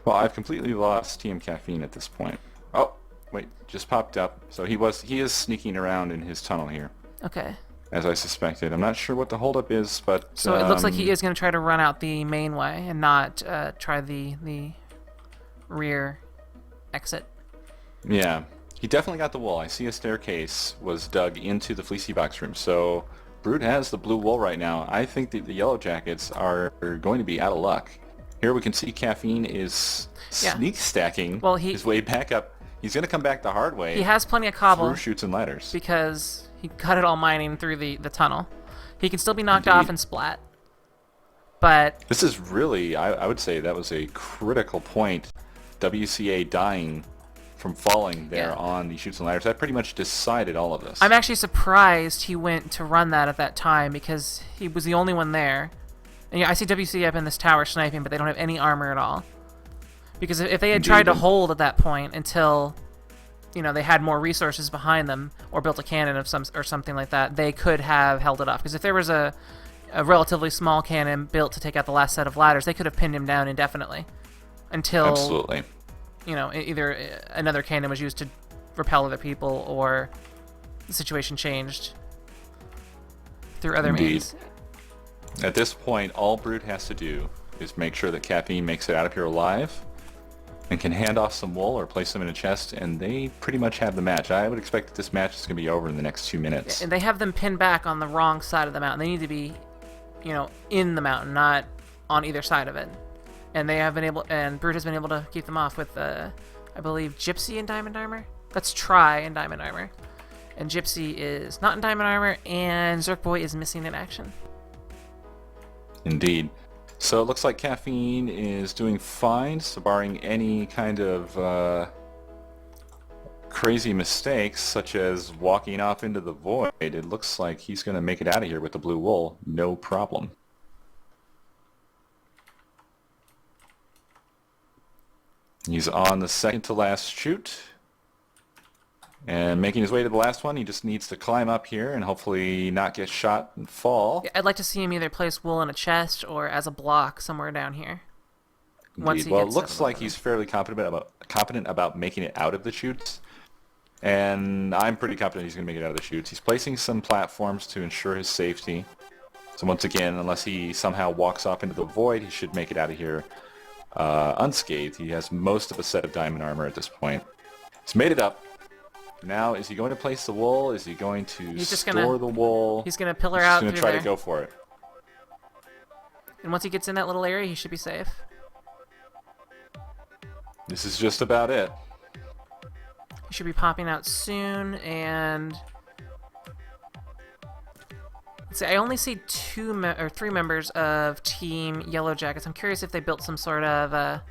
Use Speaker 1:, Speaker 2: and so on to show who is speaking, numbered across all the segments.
Speaker 1: Well, I've completely lost TM Caffeine at this point. Oh, wait, just popped up. So he is sneaking around in his tunnel here,
Speaker 2: Okay.
Speaker 1: as I suspected. I'm not sure what the holdup is, but
Speaker 2: So it looks like he is going to try to run out the main way and not try the rear exit.
Speaker 1: yeah, he definitely got the wool. I see a staircase was dug into the Fleecy Box room, so Brute has the blue wool right now. I think that the Yellow Jackets are going to be out of luck. Here we can see Caffeine is sneak stacking his way back up. He's going to come back the hard way.
Speaker 2: He has plenty of cobble.
Speaker 1: Through chutes and ladders.
Speaker 2: Because he cut it all mining through the tunnel. He can still be knocked off and splat. But
Speaker 1: this is really, I would say that was a critical point. WCA dying from falling there on the chutes and ladders. That pretty much decided all of this.
Speaker 2: I'm actually surprised he went to run that at that time because he was the only one there. And yeah, I see WCA up in this tower sniping, but they don't have any armor at all. Because if they had tried to hold at that point until, you know, they had more resources behind them or built a cannon of something like that, they could have held it off. Because if there was a relatively small cannon built to take out the last set of ladders, they could have pinned him down indefinitely until, you know, either another cannon was used to repel other people or the situation changed through other means.
Speaker 1: At this point, all Brute has to do is make sure that Caffeine makes it out of here alive and can hand off some wool or place them in a chest, and they pretty much have the match. I would expect that this match is going to be over in the next 2 minutes.
Speaker 2: And they have them pinned back on the wrong side of the mountain. They need to be, you know, in the mountain, not on either side of it. And they have been able, and Brute has been able to keep them off with, I believe, Gypsy in Diamond Armor. That's Try in Diamond Armor. And Gypsy is not in Diamond Armor, and Zerkboy is missing in action.
Speaker 1: Indeed. So it looks like Caffeine is doing fine, so barring any kind of crazy mistakes, such as walking off into the void, it looks like he's going to make it out of here with the blue wool, no problem. He's on the second to last chute. And making his way to the last one, he just needs to climb up here and hopefully not get shot and fall.
Speaker 2: I'd like to see him either place wool in a chest or as a block somewhere down here.
Speaker 1: Indeed. Well, it looks like he's fairly confident about making it out of the chutes. And I'm pretty confident he's going to make it out of the chutes. He's placing some platforms to ensure his safety. So once again, unless he somehow walks off into the void, he should make it out of here unscathed. He has most of a set of diamond armor at this point. He's made it up. Now, is he going to place the wool? Is he going to store the wool?
Speaker 2: He's going to pillar out.
Speaker 1: He's going to try to go for it.
Speaker 2: And once he gets in that little area, he should be safe.
Speaker 1: This is just about it.
Speaker 2: He should be popping out soon, and let's see, I only see 3 members of Team Yellow Jackets. I'm curious if they built some sort of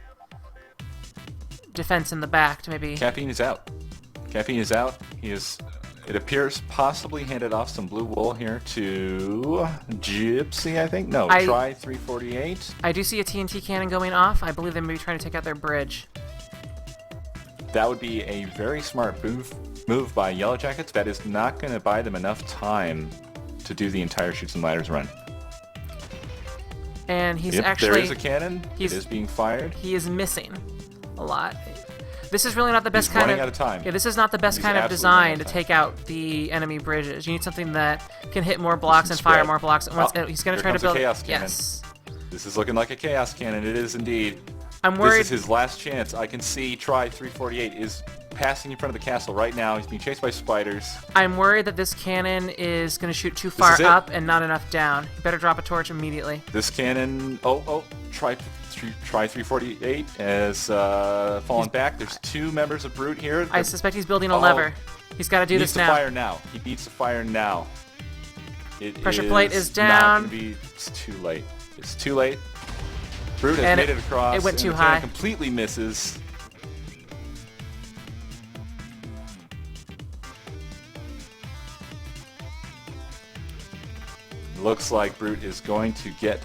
Speaker 2: defense in the back to maybe...
Speaker 1: Caffeine is out. Caffeine is out. He is, it appears, possibly handed off some blue wool here to Gypsy, I think? No, Try 348.
Speaker 2: I do see a TNT cannon going off. I believe they may be trying to take out their bridge.
Speaker 1: That would be a very smart move by Yellow Jackets. That is not going to buy them enough time to do the entire chutes and ladders run.
Speaker 2: And he's actually...
Speaker 1: there is a cannon. It is being fired.
Speaker 2: He is missing a lot. This is really not the best
Speaker 1: He's
Speaker 2: kind
Speaker 1: running out of time.
Speaker 2: Yeah, this is not the best kind of design to take out the enemy bridges. You need something that can hit more blocks and fire more blocks at once. He's going to try to build...
Speaker 1: Chaos cannon.
Speaker 2: Yes.
Speaker 1: This is looking like a chaos cannon. It is indeed.
Speaker 2: I'm worried...
Speaker 1: This is his last chance. I can see Try 348 is passing in front of the castle right now. He's being chased by spiders.
Speaker 2: I'm worried that this cannon is going to shoot too far up and not enough down. You better drop a torch immediately.
Speaker 1: This cannon... Try 348 has fallen back. There's 2 members of Brute here.
Speaker 2: I suspect he's building a lever. He's got to do this now.
Speaker 1: He needs to fire now. He needs to fire now.
Speaker 2: Pressure plate is down.
Speaker 1: It's too late. It's too late. Brute has made it across.
Speaker 2: It went too high.
Speaker 1: Completely misses. Looks like Brute is going to get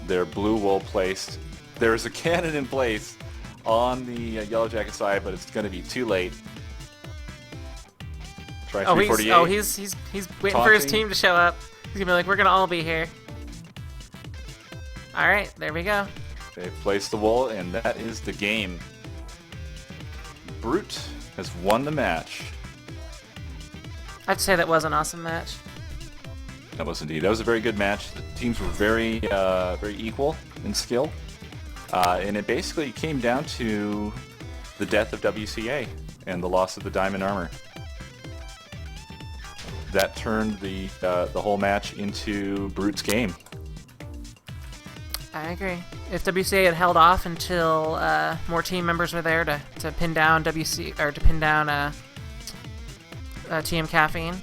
Speaker 1: their blue wool placed. There's a cannon in place on the Yellow Jacket side, but it's going to be too late. Try 348.
Speaker 2: He's waiting for his team to show up. He's going to be like, we're going to all be here. All right, there we go.
Speaker 1: They placed the wool, and that is the game. Brute has won the match.
Speaker 2: I'd say that was an awesome match.
Speaker 1: That was indeed. That was a very good match. The teams were very equal in skill. And it basically came down to the death of WCA and the loss of the diamond armor. That turned the whole match into Brute's game.
Speaker 2: I agree. If WCA had held off until more team members were there to pin down TM Caffeine,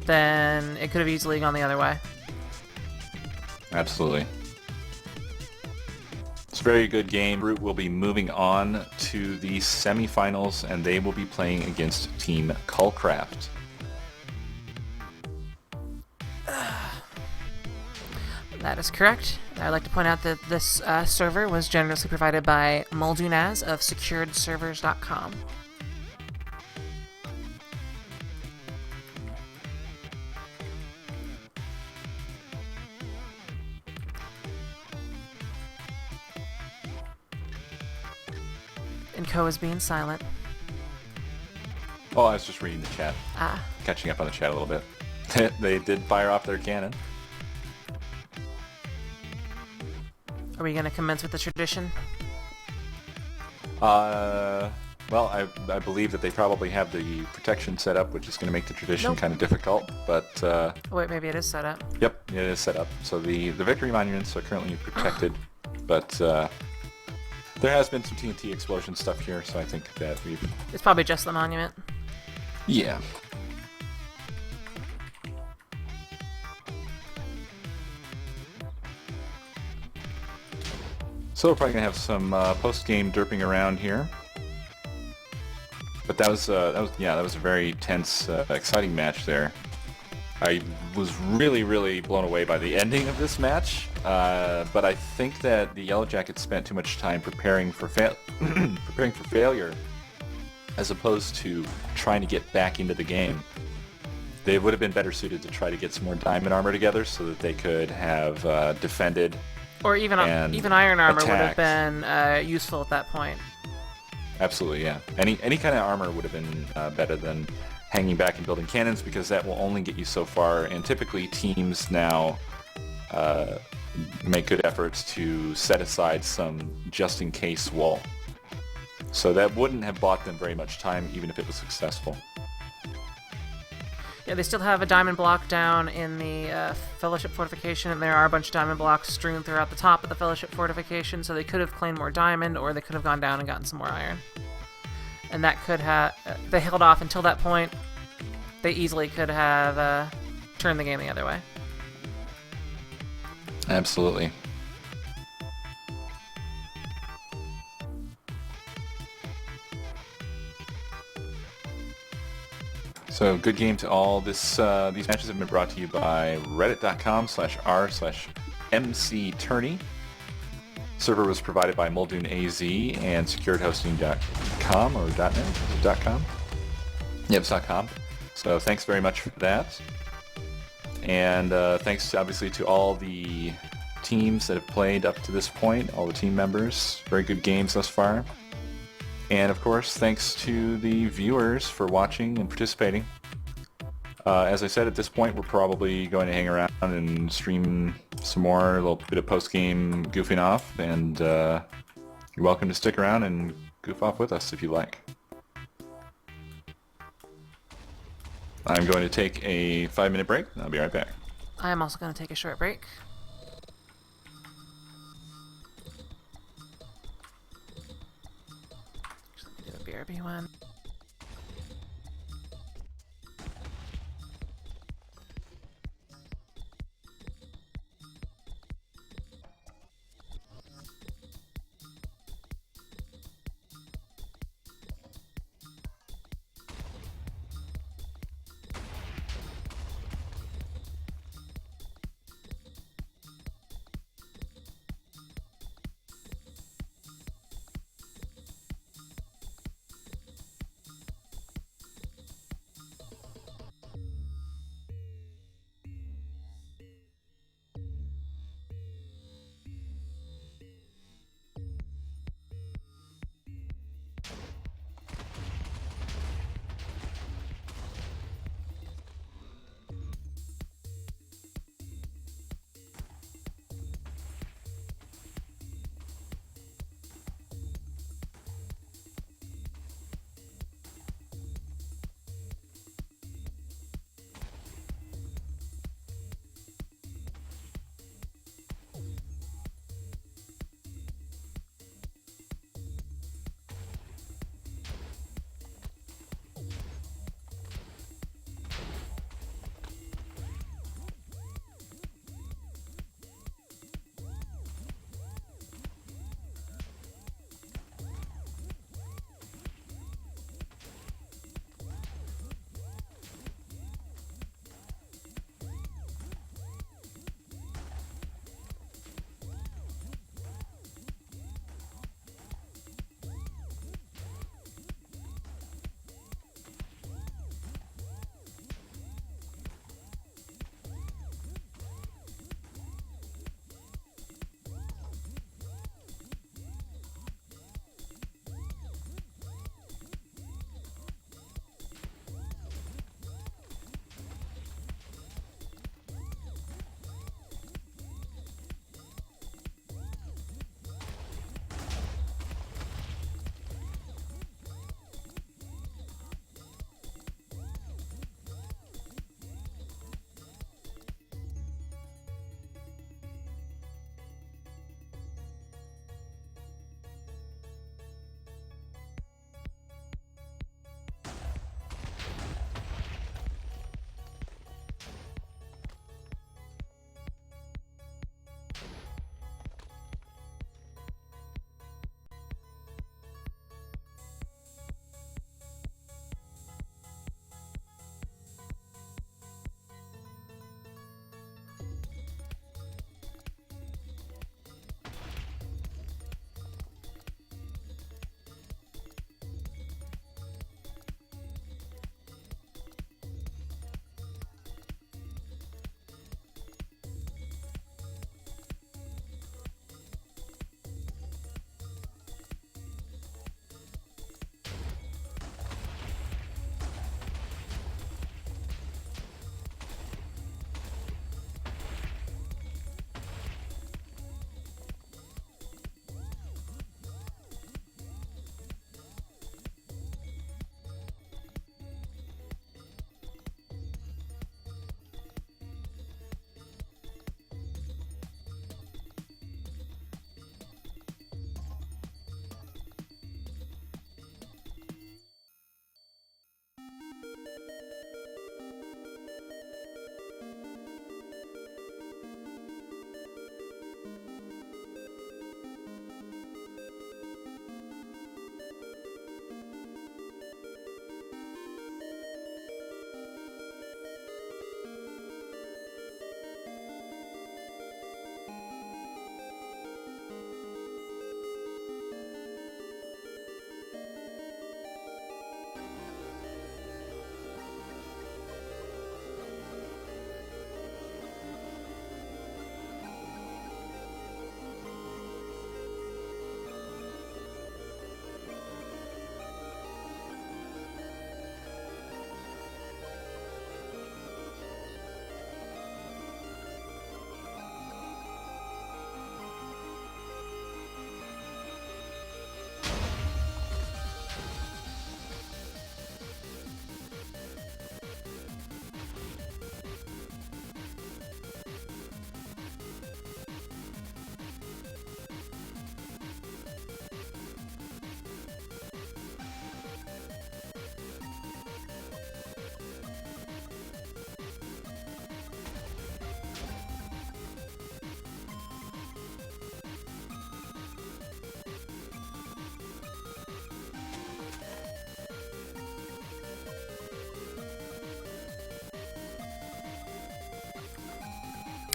Speaker 2: then it could have easily gone the other way.
Speaker 1: Absolutely. It's a very good game. Brute will be moving on to the semifinals, and they will be playing against Team Cullcraft.
Speaker 2: That is correct. I'd like to point out that this server was generously provided by Muldunaz of securedservers.com. And Co is being silent.
Speaker 1: Oh, I was just reading the chat.
Speaker 2: Ah.
Speaker 1: Catching up on the chat a little bit. They did fire off their cannon.
Speaker 2: Are we going to commence with the tradition?
Speaker 1: Well, I believe that they probably have the protection set up, which is going to make the tradition kind of difficult, but...
Speaker 2: Oh, wait, maybe it is set up.
Speaker 1: Yep, it is set up. So the victory monuments are currently protected, but there has been some TNT explosion stuff here, so I think that we've...
Speaker 2: It's probably just the monument.
Speaker 1: Yeah. So we're probably gonna have some post-game derping around here, but that was a very tense, exciting match there. I was really blown away by the ending of this match, but I think that the Yellow Jackets spent too much time preparing for failure, as opposed to trying to get back into the game. They would have been better suited to try to get some more diamond armor together so that they could have defended.
Speaker 2: Or even iron armor would have been useful at that point.
Speaker 1: Absolutely, yeah. Any kind of armor would have been better than hanging back and building cannons, because that will only get you so far. And typically, teams now make good efforts to set aside some just-in-case wall. So that wouldn't have bought them very much time, even if it was successful.
Speaker 2: Yeah, they still have a diamond block down in the Fellowship Fortification, and there are a bunch of diamond blocks strewn throughout the top of the Fellowship Fortification, so they could have claimed more diamond, or they could have gone down and gotten some more iron. And that could have... they held off until that point. They easily could have turned the game the other way.
Speaker 1: Absolutely. So, good game to all. These matches have been brought to you by reddit.com/r/mctourney. Server was provided by Muldoon AZ and securedhosting.com or .net.com. Yep, .com. So thanks very much for that. And thanks obviously to all the teams that have played up to this point, all the team members. Very good games thus far. And of course, thanks to the viewers for watching and participating. As I said, at this point, we're probably going to hang around and stream some more, a little bit of post-game goofing off, and you're welcome to stick around and goof off with us if you like. I'm going to take a 5-minute break, and I'll be right back.
Speaker 2: I am also going to take a short break. Do a BRB one.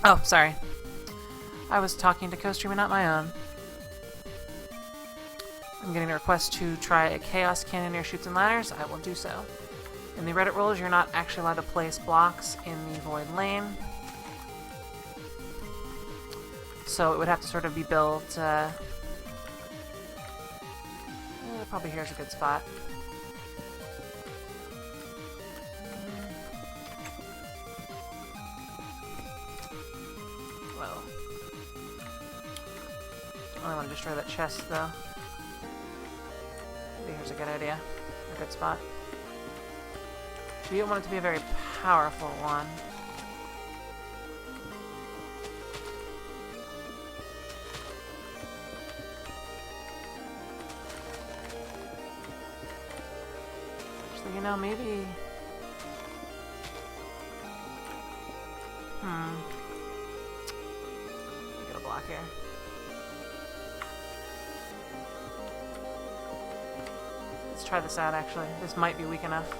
Speaker 2: Oh, sorry. I was talking to co-stream and not my own. I'm getting a request to try a Chaos Cannon near Chutes and Ladders. I will do so. In the Reddit rules, you're not actually allowed to place blocks in the Void Lane. So it would have to sort of be built... probably here's a good spot. Well... I only want to destroy that chest, though. Maybe here's a good idea. A good spot. We don't want it to be a very powerful one. So, you know, maybe... Let me get a block here. Let's try this out, actually. This might be weak enough.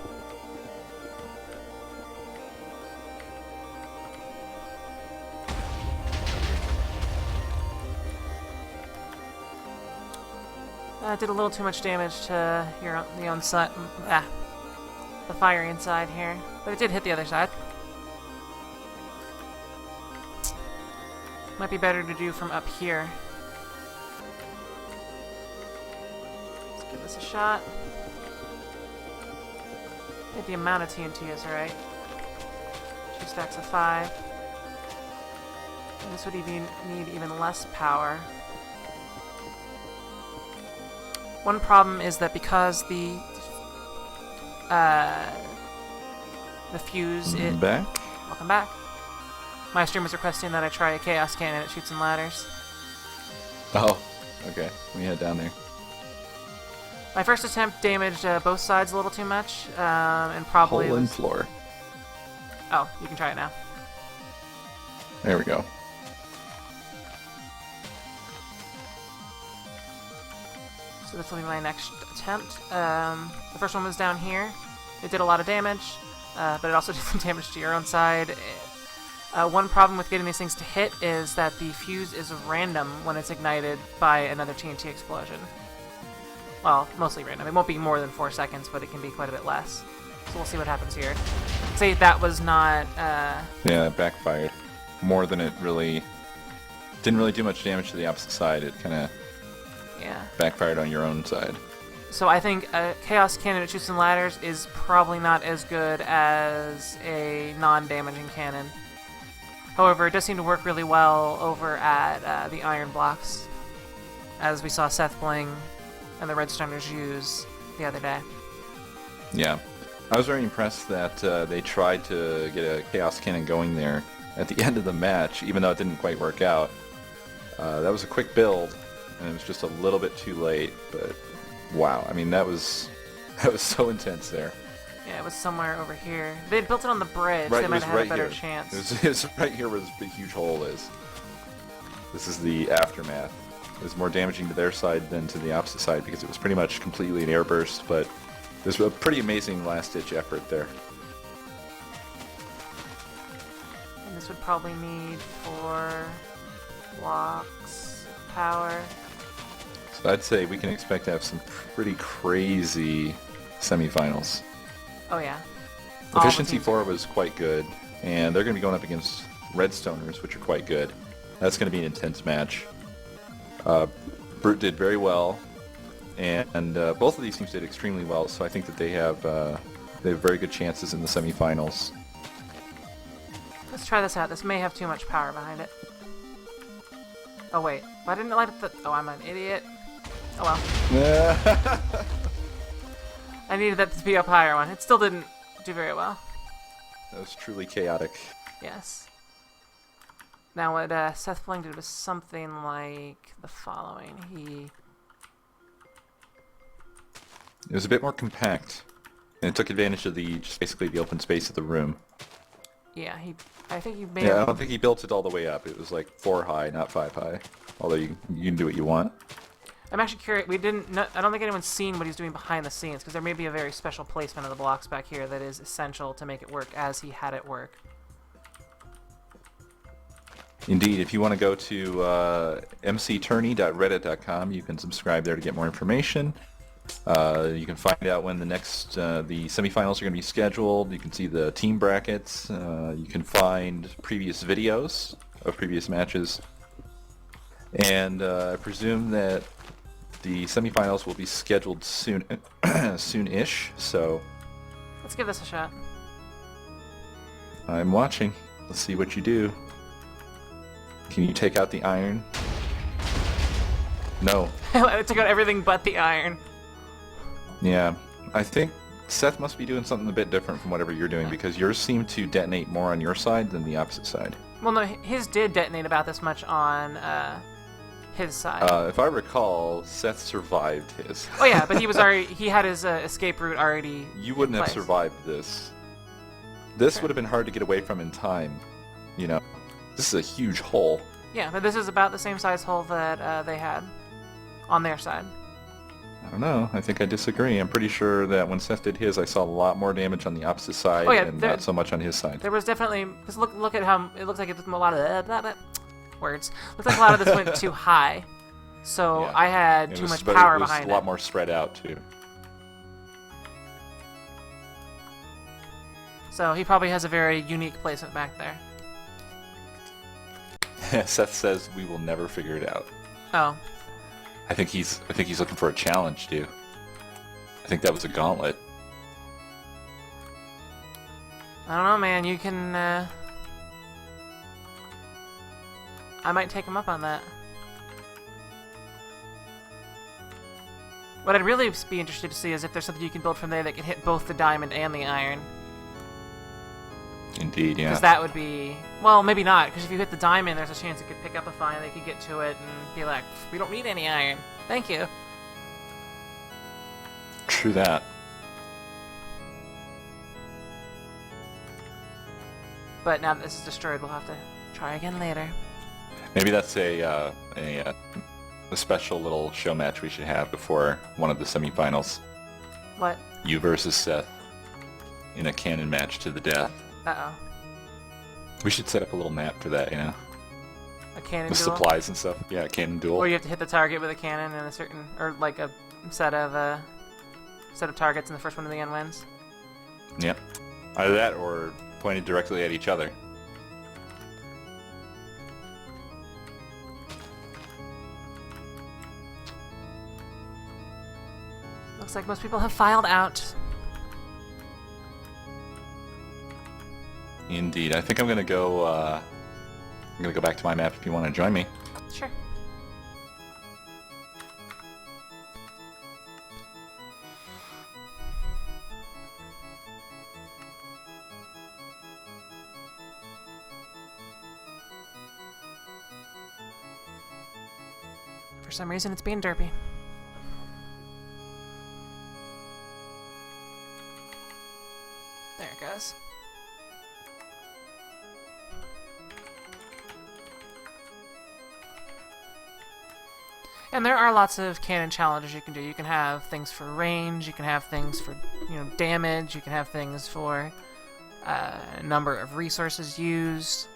Speaker 2: Did a little too much damage to the own side, the fire inside here, but it did hit the other side. Might be better to do from up here. Let's give this a shot. I think the amount of TNT is right. 2 stacks of 5. And this would even need even less power. One problem is that because the fuse Welcome back. My stream was requesting that I try a Chaos Cannon at Chutes and Ladders.
Speaker 1: Oh, okay. We head down there.
Speaker 2: My first attempt damaged both sides a little too much, and probably
Speaker 1: hole in floor.
Speaker 2: Oh, you can try it now.
Speaker 1: There we go.
Speaker 2: So this will be my next attempt. The first one was down here. It did a lot of damage, but it also did some damage to your own side. One problem with getting these things to hit is that the fuse is random when it's ignited by another TNT explosion. Well, mostly random. It won't be more than 4 seconds, but it can be quite a bit less. So we'll see what happens here. Say that was not...
Speaker 1: Yeah, it backfired. More than it really... Didn't really do much damage to the opposite side. It kind of...
Speaker 2: Yeah.
Speaker 1: Backfired on your own side.
Speaker 2: So I think a Chaos Cannon at Chutes and Ladders is probably not as good as a non-damaging cannon. However, it does seem to work really well over at the Iron Blocks, as we saw Seth Bling and the Redstoners use the other day.
Speaker 1: Yeah. I was very impressed that they tried to get a Chaos Cannon going there at the end of the match, even though it didn't quite work out. That was a quick build, and it was just a little bit too late, but wow. I mean, that was so intense there.
Speaker 2: Yeah, it was somewhere over here. They had built it on the bridge,
Speaker 1: right,
Speaker 2: they might have had a better
Speaker 1: here.
Speaker 2: chance.
Speaker 1: It was right here where this big huge hole is. This is the aftermath. It was more damaging to their side than to the opposite side because it was pretty much completely an airburst, but it was a pretty amazing last-ditch effort there.
Speaker 2: And this would probably need 4 blocks of power.
Speaker 1: So I'd say we can expect to have some pretty crazy semifinals.
Speaker 2: Oh yeah.
Speaker 1: Efficiency 4 was quite good, and they're going to be going up against Redstoners, which are quite good. That's going to be an intense match. Brute did very well, and both of these teams did extremely well, so I think that they have very good chances in the semifinals.
Speaker 2: Let's try this out. This may have too much power behind it. Oh wait, I didn't light up the... Oh, I'm an idiot. Oh well. I needed that to be up higher one. It still didn't do very well.
Speaker 1: That was truly chaotic.
Speaker 2: Yes. Now what Seth Bling did was something like the following.
Speaker 1: It was a bit more compact, and it took advantage of just basically the open space of the room.
Speaker 2: Yeah, I think he made...
Speaker 1: Yeah, I don't think he built it all the way up. It was like 4 high, not 5 high. Although you can do what you want.
Speaker 2: I'm actually curious. I don't think anyone's seen what he's doing behind the scenes, because there may be a very special placement of the blocks back here that is essential to make it work as he had it work.
Speaker 1: Indeed, if you want to go to mctourney.reddit.com, you can subscribe there to get more information. You can find out when the semifinals are going to be scheduled. You can see the team brackets. You can find previous videos of previous matches. And I presume that the semifinals will be scheduled soon, soon-ish, so...
Speaker 2: Let's give this a shot.
Speaker 1: I'm watching. Let's see what you do. Can you take out the iron? No.
Speaker 2: I took out everything but the iron.
Speaker 1: Yeah. I think Seth must be doing something a bit different from whatever you're doing, because yours seem to detonate more on your side than the opposite side.
Speaker 2: Well, no, his did detonate about this much on his side.
Speaker 1: If I recall, Seth survived his.
Speaker 2: Oh yeah, but he had his escape route already.
Speaker 1: You wouldn't have survived this. This would have been hard to get away from in time. You know, this is a huge hole.
Speaker 2: Yeah, but this is about the same size hole that they had on their side.
Speaker 1: I don't know. I think I disagree. I'm pretty sure that when Seth did his, I saw a lot more damage on the opposite side and not so much on his side.
Speaker 2: There was definitely... Because look at how... It looks like it's a lot of... words. Looks like a lot of this went too high. So yeah. I had too much power behind it.
Speaker 1: It was a lot more spread out, too.
Speaker 2: So he probably has a very unique placement back there.
Speaker 1: Seth says we will never figure it out.
Speaker 2: Oh.
Speaker 1: I think he's looking for a challenge, too. I think that was a gauntlet.
Speaker 2: I don't know, man. You can, I might take him up on that. What I'd really be interested to see is if there's something you can build from there that can hit both the diamond and the iron.
Speaker 1: Indeed, yeah.
Speaker 2: Because that would be... Well, maybe not, because if you hit the diamond, there's a chance it could pick up a fine, they could get to it and be like, we don't need any iron. Thank you.
Speaker 1: True that.
Speaker 2: But now that this is destroyed, we'll have to try again later.
Speaker 1: Maybe that's a special little show match we should have before one of the semifinals.
Speaker 2: What?
Speaker 1: You versus Seth in a cannon match to the death.
Speaker 2: Uh-oh.
Speaker 1: We should set up a little map for that, you know?
Speaker 2: A cannon
Speaker 1: with
Speaker 2: duel?
Speaker 1: Supplies and stuff. Yeah, a cannon duel.
Speaker 2: Or you have to hit the target with a cannon and a certain... Or like a set of targets and the first one to the end wins.
Speaker 1: Yep. Either that or pointed directly at each other.
Speaker 2: Looks like most people have filed out.
Speaker 1: Indeed. I think I'm gonna go back to my map if you want to join me.
Speaker 2: Sure. For some reason, it's being derpy. There it goes. And there are lots of cannon challenges you can do. You can have things for range, you can have things for, damage, you can have things for number of resources used.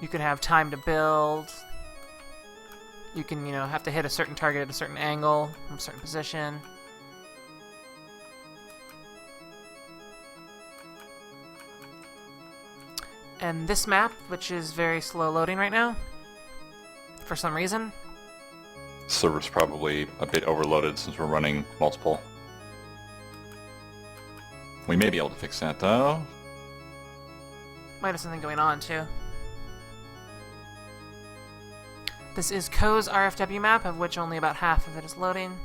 Speaker 2: You can have time to build. You can, have to hit a certain target at a certain angle, from a certain position. And this map, which is very slow loading right now, for some reason.
Speaker 1: Server's probably a bit overloaded since we're running multiple. We may be able to fix that, though.
Speaker 2: Might have something going on, too. This is Ko's RFW map, of which only about half of it is loading.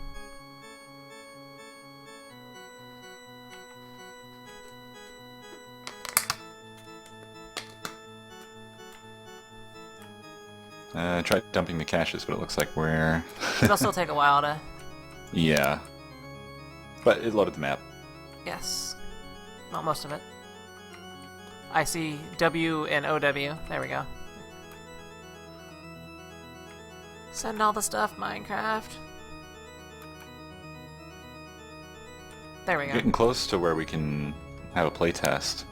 Speaker 1: I tried dumping the caches, but it looks like we're...
Speaker 2: It'll still take a while to...
Speaker 1: Yeah. But it loaded the map.
Speaker 2: Yes. Well, most of it. I see W and OW. There we go. Send all the stuff, Minecraft. There we go.
Speaker 1: Getting close to where we can have a playtest.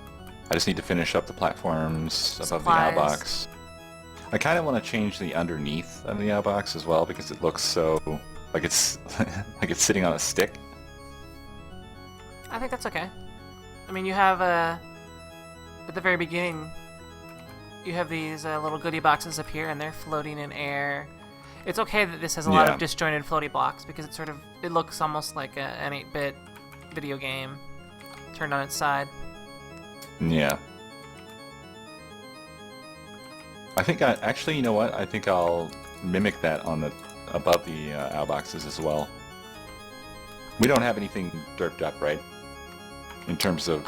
Speaker 1: I just need to finish up the platforms above the
Speaker 2: Supplies.
Speaker 1: outbox. I kind of want to change the underneath of the outbox as well because it looks so like it's like it's sitting on a stick.
Speaker 2: I think that's okay. I mean, you have at the very beginning, you have these little goodie boxes up here, and they're floating in air. It's okay that this has a lot of disjointed floaty blocks because it looks almost like an 8-bit video game turned on its side.
Speaker 1: Yeah. I think actually, you know what? I think I'll mimic that on the above the outboxes as well. We don't have anything derped up, right? In terms of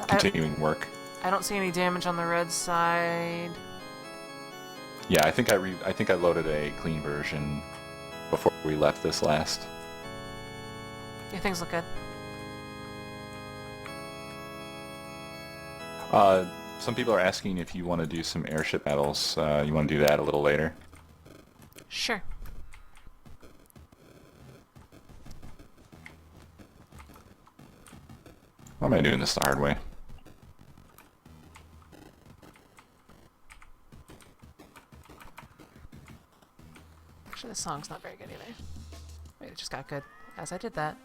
Speaker 1: continuing work.
Speaker 2: I don't see any damage on the red side.
Speaker 1: Yeah, I think I loaded a clean version before we left this last.
Speaker 2: Yeah, things look good.
Speaker 1: Some people are asking if you want to do some airship battles. You want to do that a little later?
Speaker 2: Sure.
Speaker 1: Why am I doing this the hard way?
Speaker 2: Actually, this song's not very good either. Wait, it just got good as I did that.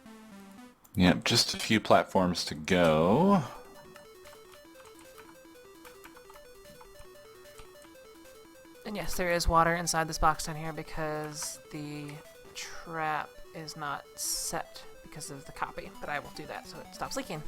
Speaker 1: Yep, just a few platforms to go.
Speaker 2: And yes, there is water inside this box down here because the trap is not set because of the copy. But I will do that so it stops leaking.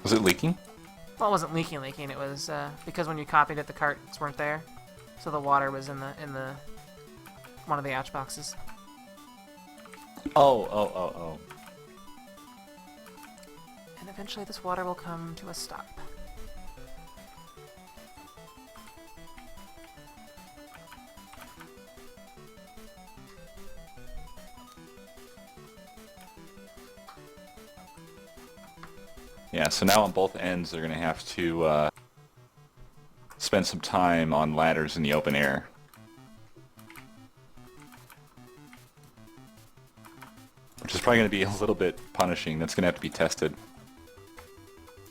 Speaker 1: Was it leaking?
Speaker 2: Well, it wasn't leaking. It was because when you copied it, the carts weren't there, so the water was in the one of the ouch boxes.
Speaker 1: Oh.
Speaker 2: And eventually, this water will come to a stop.
Speaker 1: Yeah, so now on both ends they're going to have to spend some time on ladders in the open air. Which is probably going to be a little bit punishing. That's going to have to be tested.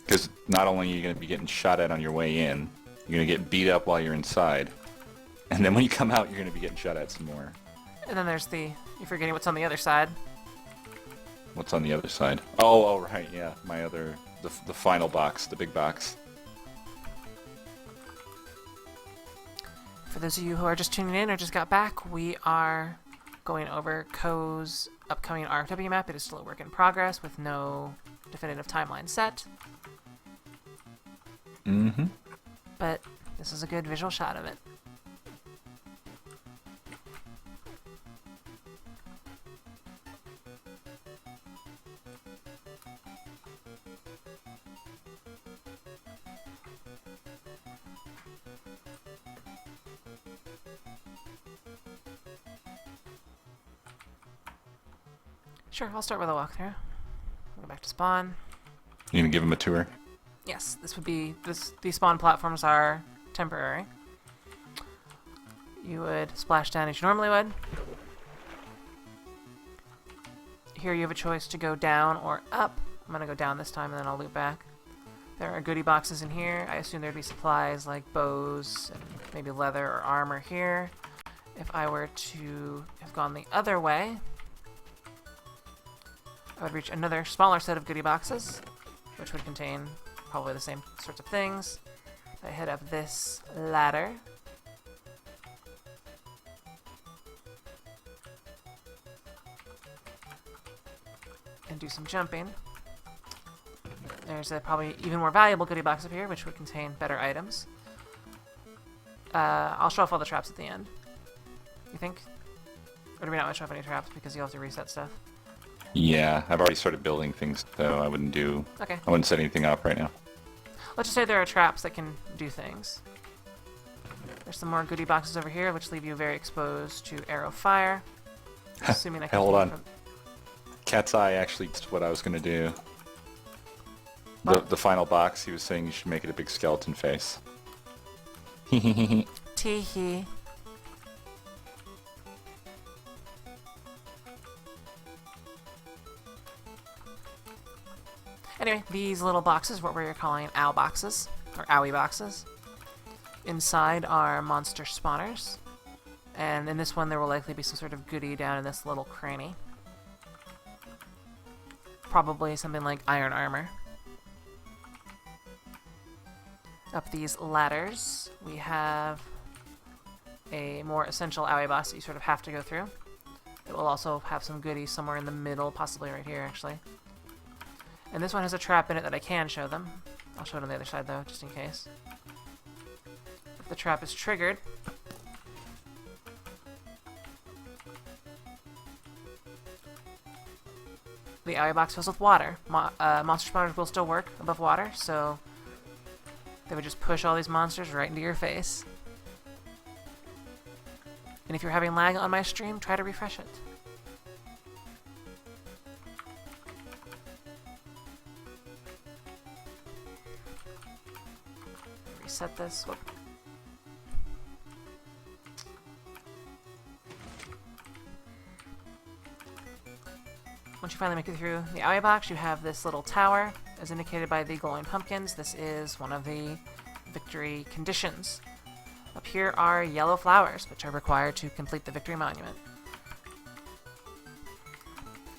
Speaker 1: Because not only are you going to be getting shot at on your way in, you're going to get beat up while you're inside. And then when you come out, you're going to be getting shot at some more.
Speaker 2: And then there's you're forgetting what's on the other side.
Speaker 1: What's on the other side? Oh, right, yeah. The final box, the big box.
Speaker 2: For those of you who are just tuning in or just got back, we are going over Ko's upcoming RFW map. It is still a work in progress with no definitive timeline set.
Speaker 1: Mm-hmm.
Speaker 2: But this is a good visual shot of it. Sure, I'll start with a walkthrough. Go back to spawn.
Speaker 1: You gonna give him a tour?
Speaker 2: Yes, this would be these spawn platforms are temporary. You would splash down as you normally would. Here you have a choice to go down or up. I'm gonna go down this time and then I'll loop back. There are goodie boxes in here. I assume there'd be supplies like bows and maybe leather or armor here. If I were to have gone the other way, I would reach another smaller set of goodie boxes, which would contain probably the same sorts of things. I head up this ladder. And do some jumping. There's a probably even more valuable goodie box up here, which would contain better items. I'll show off all the traps at the end. You think? Or do we not want to show off any traps because you'll have to reset stuff?
Speaker 1: Yeah, I've already started building things, so I wouldn't set anything up right now.
Speaker 2: Let's just say there are traps that can do things. There's some more goodie boxes over here, which leave you very exposed to arrow fire. Assuming I can
Speaker 1: Hold on. Cat's Eye actually is what I was going to do. The final box, he was saying you should make it a big skeleton face.
Speaker 2: Tee-hee. Anyway, these little boxes, what we're calling owl boxes, or owie boxes. Inside are monster spawners. And in this one, there will likely be some sort of goodie down in this little cranny. Probably something like iron armor. Up these ladders, we have a more essential owie box that you sort of have to go through. It will also have some goodies somewhere in the middle, possibly right here, actually. And this one has a trap in it that I can show them. I'll show it on the other side, though, just in case. If the trap is triggered, the owie box fills with water. Monster spawners will still work above water, so they would just push all these monsters right into your face. And if you're having lag on my stream, try to refresh it. Reset this. Whoop. Once you finally make it through the owie box, you have this little tower, as indicated by the glowing pumpkins. This is one of the victory conditions. Up here are yellow flowers, which are required to complete the victory monument.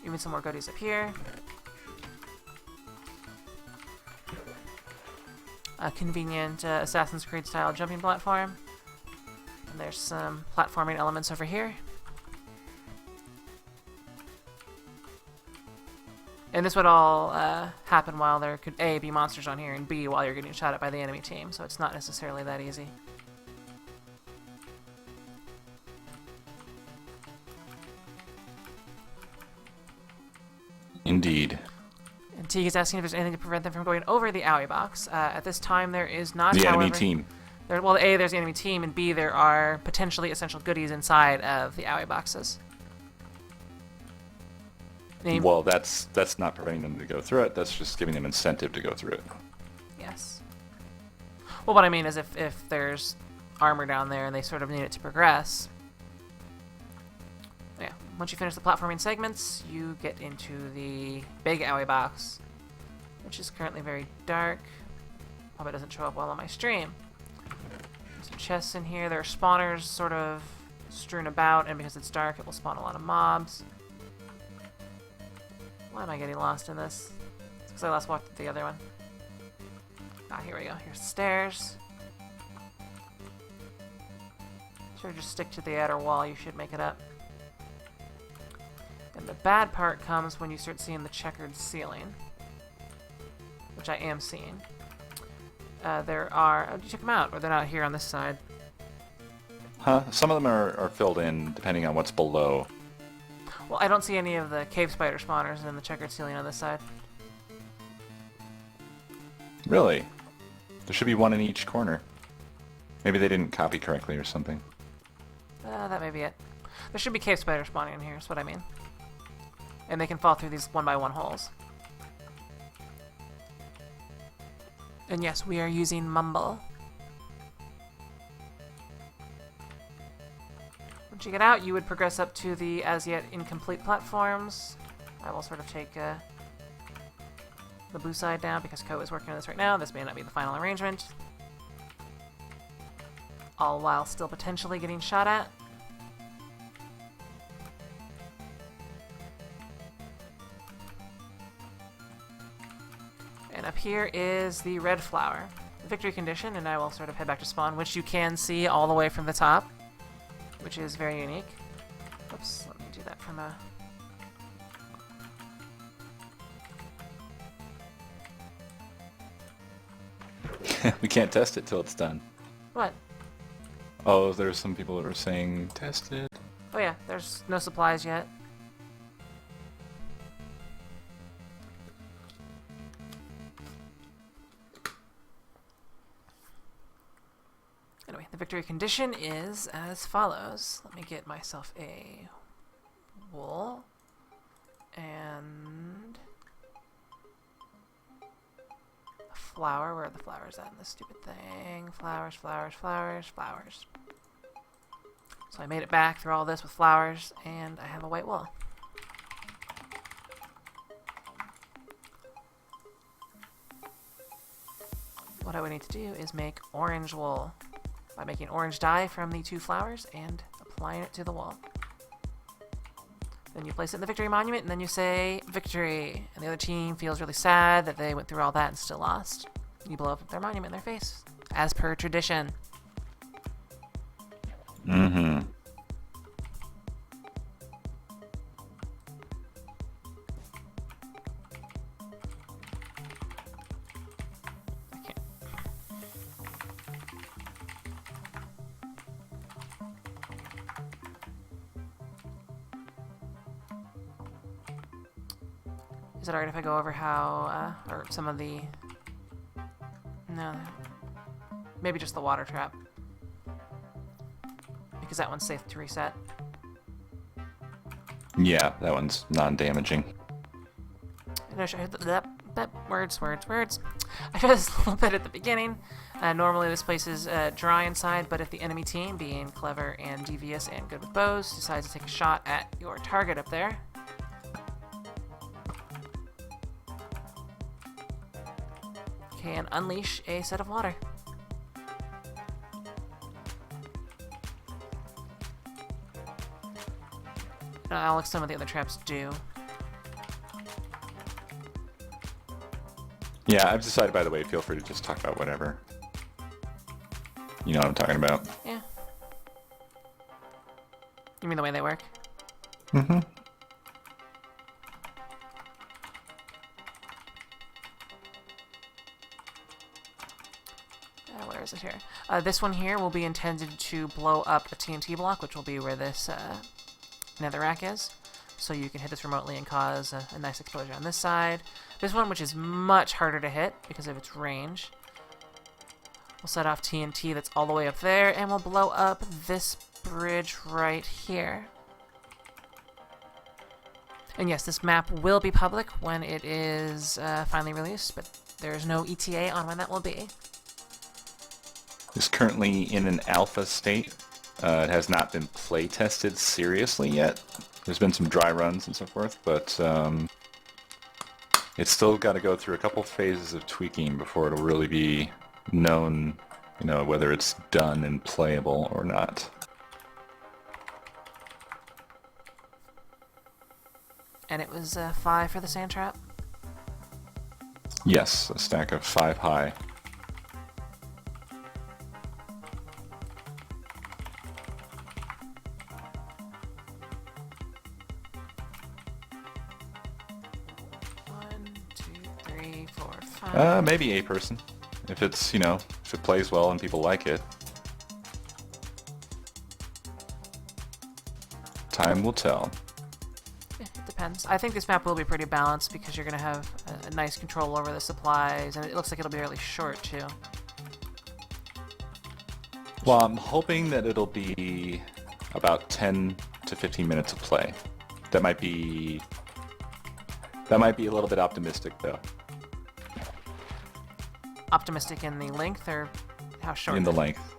Speaker 2: Even some more goodies up here. A convenient Assassin's Creed style jumping platform. And there's some platforming elements over here. And this would all happen while there could A, be monsters on here, and B, while you're getting shot at by the enemy team, so it's not necessarily that easy.
Speaker 1: Indeed.
Speaker 2: And Teague is asking if there's anything to prevent them from going over the owie box. At this time, there is not,
Speaker 1: The
Speaker 2: however,
Speaker 1: enemy team.
Speaker 2: Well, A, there's the enemy team, and B, there are potentially essential goodies inside of the owie boxes.
Speaker 1: Well, that's not preventing them to go through it. That's just giving them incentive to go through it.
Speaker 2: Yes. Well, what I mean is if there's armor down there and they sort of need it to progress. Yeah. Once you finish the platforming segments, you get into the big owie box, which is currently very dark. Hope it doesn't show up well on my stream. Some chests in here. There are spawners sort of strewn about, and because it's dark, it will spawn a lot of mobs. Why am I getting lost in this? It's because I last walked the other one. Ah, here we go. Here's the stairs. Sure, just stick to the outer wall. You should make it up. And the bad part comes when you start seeing the checkered ceiling, which I am seeing. There are... Oh, check them out, or they're not here on this side.
Speaker 1: Huh? Some of them are filled in depending on what's below.
Speaker 2: Well, I don't see any of the cave spider spawners in the checkered ceiling on this side.
Speaker 1: Really? There should be one in each corner. Maybe they didn't copy correctly or something.
Speaker 2: That may be it. There should be cave spider spawning in here, is what I mean. And they can fall through these one-by-one holes. And yes, we are using Mumble. Once you get out, you would progress up to the as-yet incomplete platforms. I will sort of take the blue side down because Ko is working on this right now. This may not be the final arrangement. All while still potentially getting shot at. And up here is the red flower. The victory condition, and I will sort of head back to spawn, which you can see all the way from the top, which is very unique. Oops, let me do that from a...
Speaker 1: We can't test it till it's done.
Speaker 2: What?
Speaker 1: Oh, there's some people that are saying, test it.
Speaker 2: Oh yeah, there's no supplies yet. Anyway, the victory condition is as follows. Let me get myself a wool and a flower. Where are the flowers at in this stupid thing? Flowers, flowers, flowers, flowers. So I made it back through all this with flowers, and I have a white wool. What I would need to do is make orange wool by making orange dye from the 2 flowers and applying it to the wall. Then you place it in the victory monument, and then you say victory. And the other team feels really sad that they went through all that and still lost. You blow up their monument in their face, as per tradition.
Speaker 1: Mm-hmm.
Speaker 2: Is it alright if I go over how, or some of the... No. Maybe just the water trap. Because that one's safe to reset.
Speaker 1: Yeah, that one's non-damaging.
Speaker 2: And I showed words. I showed this a little bit at the beginning. Normally this place is dry inside, but if the enemy team, being clever and devious and good with bows, decides to take a shot at your target up there, can unleash a set of water. Like some of the other traps do.
Speaker 1: Yeah, I've decided, by the way, feel free to just talk about whatever. You know what I'm talking about.
Speaker 2: Yeah. You mean the way they work?
Speaker 1: Mm-hmm.
Speaker 2: Where is it here? This one here will be intended to blow up a TNT block, which will be where this netherrack is. So you can hit this remotely and cause a nice explosion on this side. This one, which is much harder to hit because of its range, we'll set off TNT that's all the way up there, and we'll blow up this bridge right here. And yes, this map will be public when it is finally released, but there's no ETA on when that will be.
Speaker 1: It's currently in an alpha state. It has not been play tested seriously yet. There's been some dry runs and so forth, but it's still got to go through a couple phases of tweaking before it'll really be known, whether it's done and playable or not.
Speaker 2: And it was 5 for the sand trap?
Speaker 1: Yes, a stack of 5 high. Maybe a person. If it's, if it plays well and people like it. Time will tell.
Speaker 2: It depends. I think this map will be pretty balanced because you're going to have a nice control over the supplies, and it looks like it'll be really short, too.
Speaker 1: Well, I'm hoping that it'll be about 10 to 15 minutes of play. That might be a little bit optimistic, though.
Speaker 2: Optimistic in the length, or how short?
Speaker 1: In the length.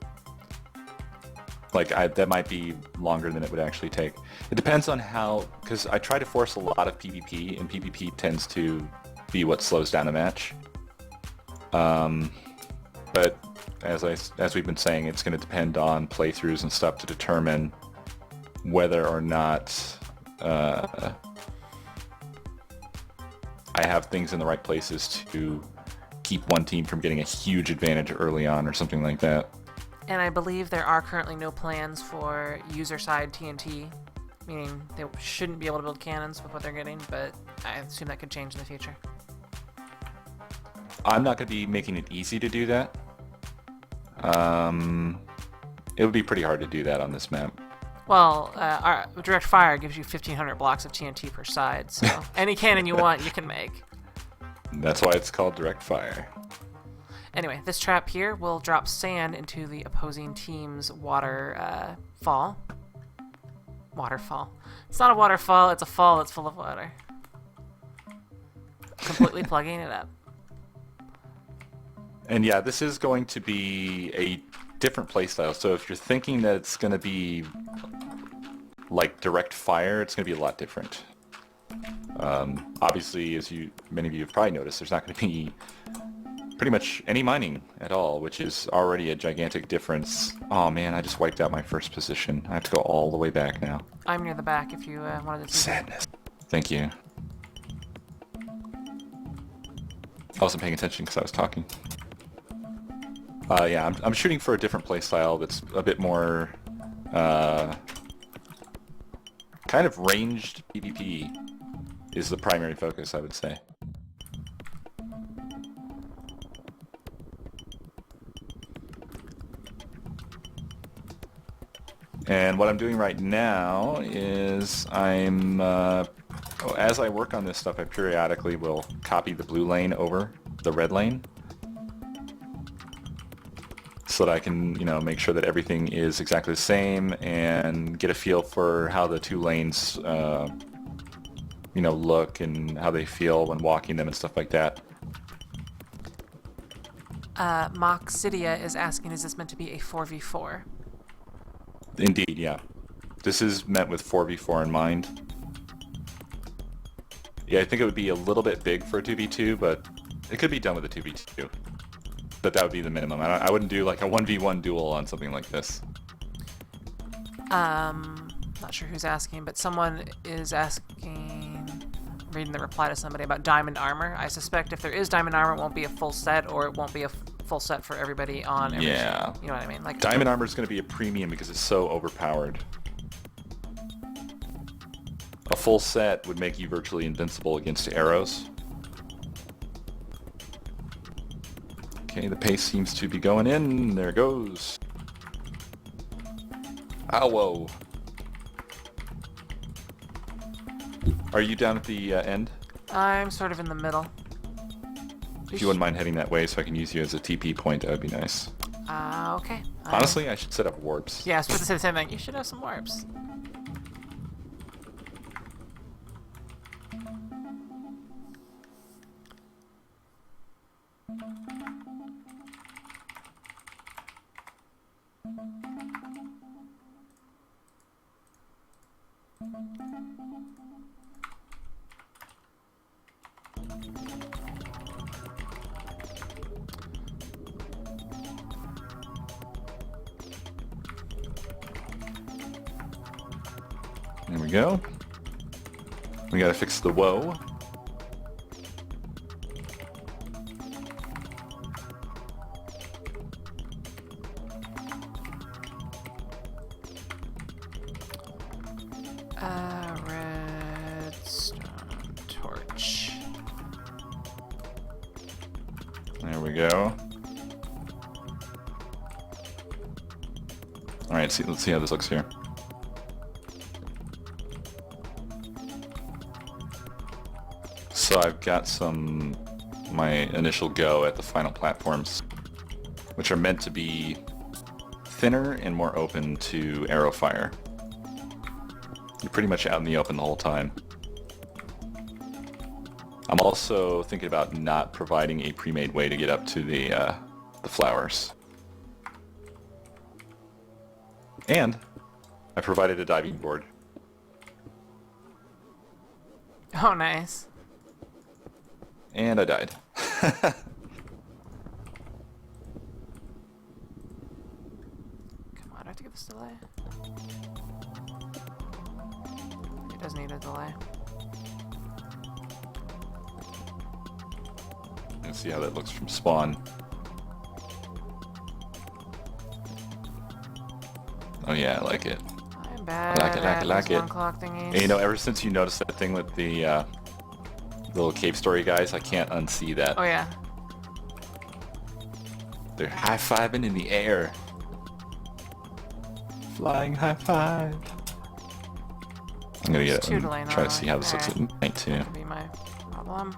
Speaker 1: That might be longer than it would actually take. It depends on how, because I try to force a lot of PvP, and PvP tends to be what slows down a match. But as we've been saying, it's going to depend on playthroughs and stuff to determine whether or not I have things in the right places to keep one team from getting a huge advantage early on or something like that.
Speaker 2: And I believe there are currently no plans for user-side TNT, meaning they shouldn't be able to build cannons with what they're getting, but I assume that could change in the future.
Speaker 1: I'm not going to be making it easy to do that. It would be pretty hard to do that on this map.
Speaker 2: Well, our direct fire gives you 1,500 blocks of TNT per side, so any cannon you want, you can make.
Speaker 1: That's why it's called direct fire.
Speaker 2: Anyway, this trap here will drop sand into the opposing team's waterfall. Waterfall. It's not a waterfall, it's a fall that's full of water. Completely plugging it up.
Speaker 1: And yeah, this is going to be a different playstyle. So if you're thinking that it's going to be like direct fire, it's going to be a lot different. Obviously, as many of you have probably noticed, there's not going to be pretty much any mining at all, which is already a gigantic difference. Oh man, I just wiped out my first position. I have to go all the way back now.
Speaker 2: I'm near the back if you wanted to see.
Speaker 1: Sadness. Thank you. I wasn't paying attention because I was talking. Yeah, I'm shooting for a different playstyle that's a bit more kind of ranged PvP is the primary focus, I would say. And what I'm doing right now is as I work on this stuff, I periodically will copy the blue lane over the red lane so that I can, make sure that everything is exactly the same and get a feel for how the two lanes, look and how they feel when walking them and stuff like that.
Speaker 2: Moxidia is asking, is this meant to be a 4v4?
Speaker 1: Indeed, yeah. This is meant with 4v4 in mind. Yeah, I think it would be a little bit big for a 2v2, but it could be done with a 2v2. But that would be the minimum. I wouldn't do like a 1v1 duel on something like this.
Speaker 2: Not sure who's asking, but someone is asking, reading the reply to somebody about diamond armor. I suspect if there is diamond armor, it won't be a full set, or it won't be a full set for everybody on every
Speaker 1: Yeah.
Speaker 2: You know what I mean? Like
Speaker 1: diamond armor is going to be a premium because it's so overpowered. A full set would make you virtually invincible against arrows. Okay, the pace seems to be going in. There it goes. Ow, whoa. Are you down at the end?
Speaker 2: I'm sort of in the middle.
Speaker 1: If you wouldn't mind heading that way so I can use you as a TP point, that would be nice.
Speaker 2: Okay.
Speaker 1: Honestly, I should set up warps.
Speaker 2: Yeah, I was supposed to say the same thing. You should have some warps.
Speaker 1: There we go. We gotta fix the woe.
Speaker 2: Redstone torch.
Speaker 1: There we go. Alright, let's see how this looks here. So I've got my initial go at the final platforms, which are meant to be thinner and more open to arrow fire. You're pretty much out in the open the whole time. I'm also thinking about not providing a pre-made way to get up to the flowers. And I provided a diving board.
Speaker 2: Oh, nice.
Speaker 1: And I died.
Speaker 2: Come on, do I have to get this delay? It does need a delay.
Speaker 1: Let's see how that looks from spawn. Oh yeah, I like it.
Speaker 2: I'm bad
Speaker 1: like it.
Speaker 2: one clock thingies.
Speaker 1: And you know, ever since you noticed that thing with the little cave story guys, I can't unsee that.
Speaker 2: Oh yeah.
Speaker 1: They're high-fiving in the air. Flying high five. I'm gonna get it and try to see how this looks at night too.
Speaker 2: That could be my problem.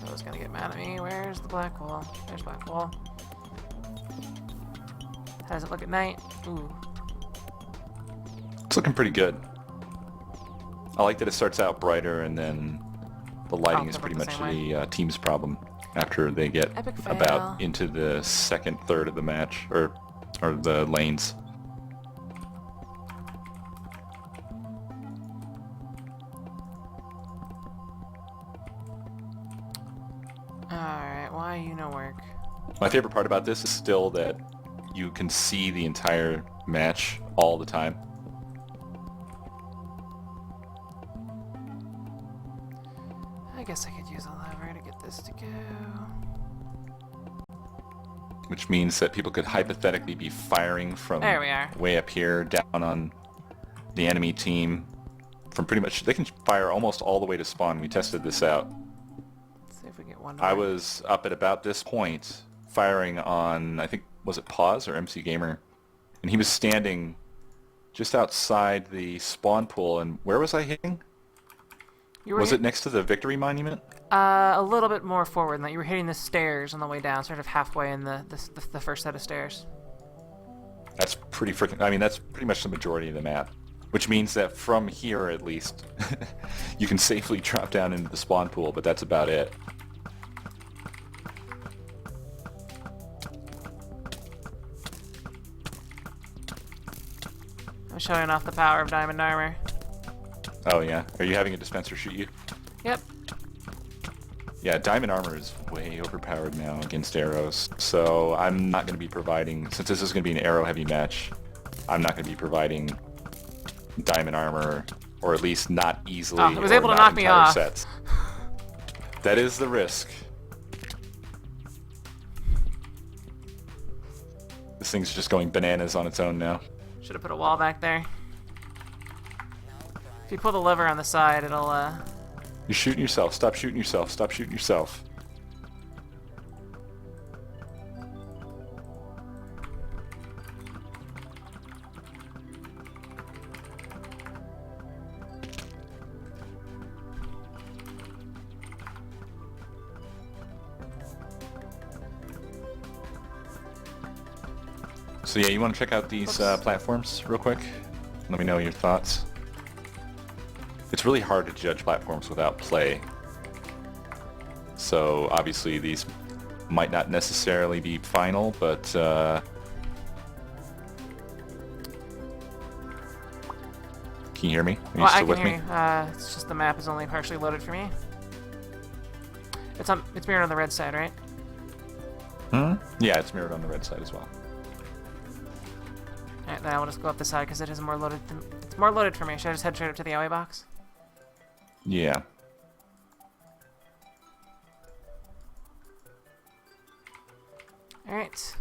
Speaker 2: Phil's gonna get mad at me. Where's the black wall? There's black wall. How does it look at night? Ooh.
Speaker 1: It's looking pretty good. I like that it starts out brighter and then the lighting is pretty much the team's problem after they get about into the second third of the match, or the lanes.
Speaker 2: Alright, why you no work?
Speaker 1: My favorite part about this is still that you can see the entire match all the time.
Speaker 2: I guess I could use a lever to get this to go.
Speaker 1: Which means that people could hypothetically be firing from
Speaker 2: There we are.
Speaker 1: way up here down on the enemy team. From pretty much, they can fire almost all the way to spawn. We tested this out.
Speaker 2: Let's see if we get one.
Speaker 1: I was up at about this point firing on, I think, was it Pause or MC Gamer? And he was standing just outside the spawn pool. And where was I hitting? Was it next to the Victory Monument?
Speaker 2: A little bit more forward than that. You were hitting the stairs on the way down, sort of halfway in the first set of stairs.
Speaker 1: That's pretty freaking... I mean, that's pretty much the majority of the map. Which means that from here, at least, you can safely drop down into the spawn pool, but that's about it.
Speaker 2: I'm showing off the power of diamond armor.
Speaker 1: Oh yeah? Are you having a dispenser shoot you?
Speaker 2: Yep.
Speaker 1: Yeah, diamond armor is way overpowered now against arrows, so I'm not going to be providing, since this is going to be an arrow-heavy match, I'm not going to be providing diamond armor, or at least not easily.
Speaker 2: Oh, it was able to knock me off.
Speaker 1: Sets. That is the risk. This thing's just going bananas on its own now.
Speaker 2: Should have put a wall back there. If you pull the lever on the side, it'll
Speaker 1: You're shooting yourself. Stop shooting yourself. Stop shooting yourself. So yeah, you want to check out these platforms real quick? Let me know your thoughts. It's really hard to judge platforms without play. So obviously these might not necessarily be final, but can you hear me? Are you still with me?
Speaker 2: Hear you. It's just the map is only partially loaded for me. It's mirrored on the red side, right?
Speaker 1: Yeah, it's mirrored on the red side as well.
Speaker 2: Alright, then I will just go up the side because it is more loaded. It's more loaded for me. Should I just head straight up to the away box?
Speaker 1: Yeah.
Speaker 2: Alright.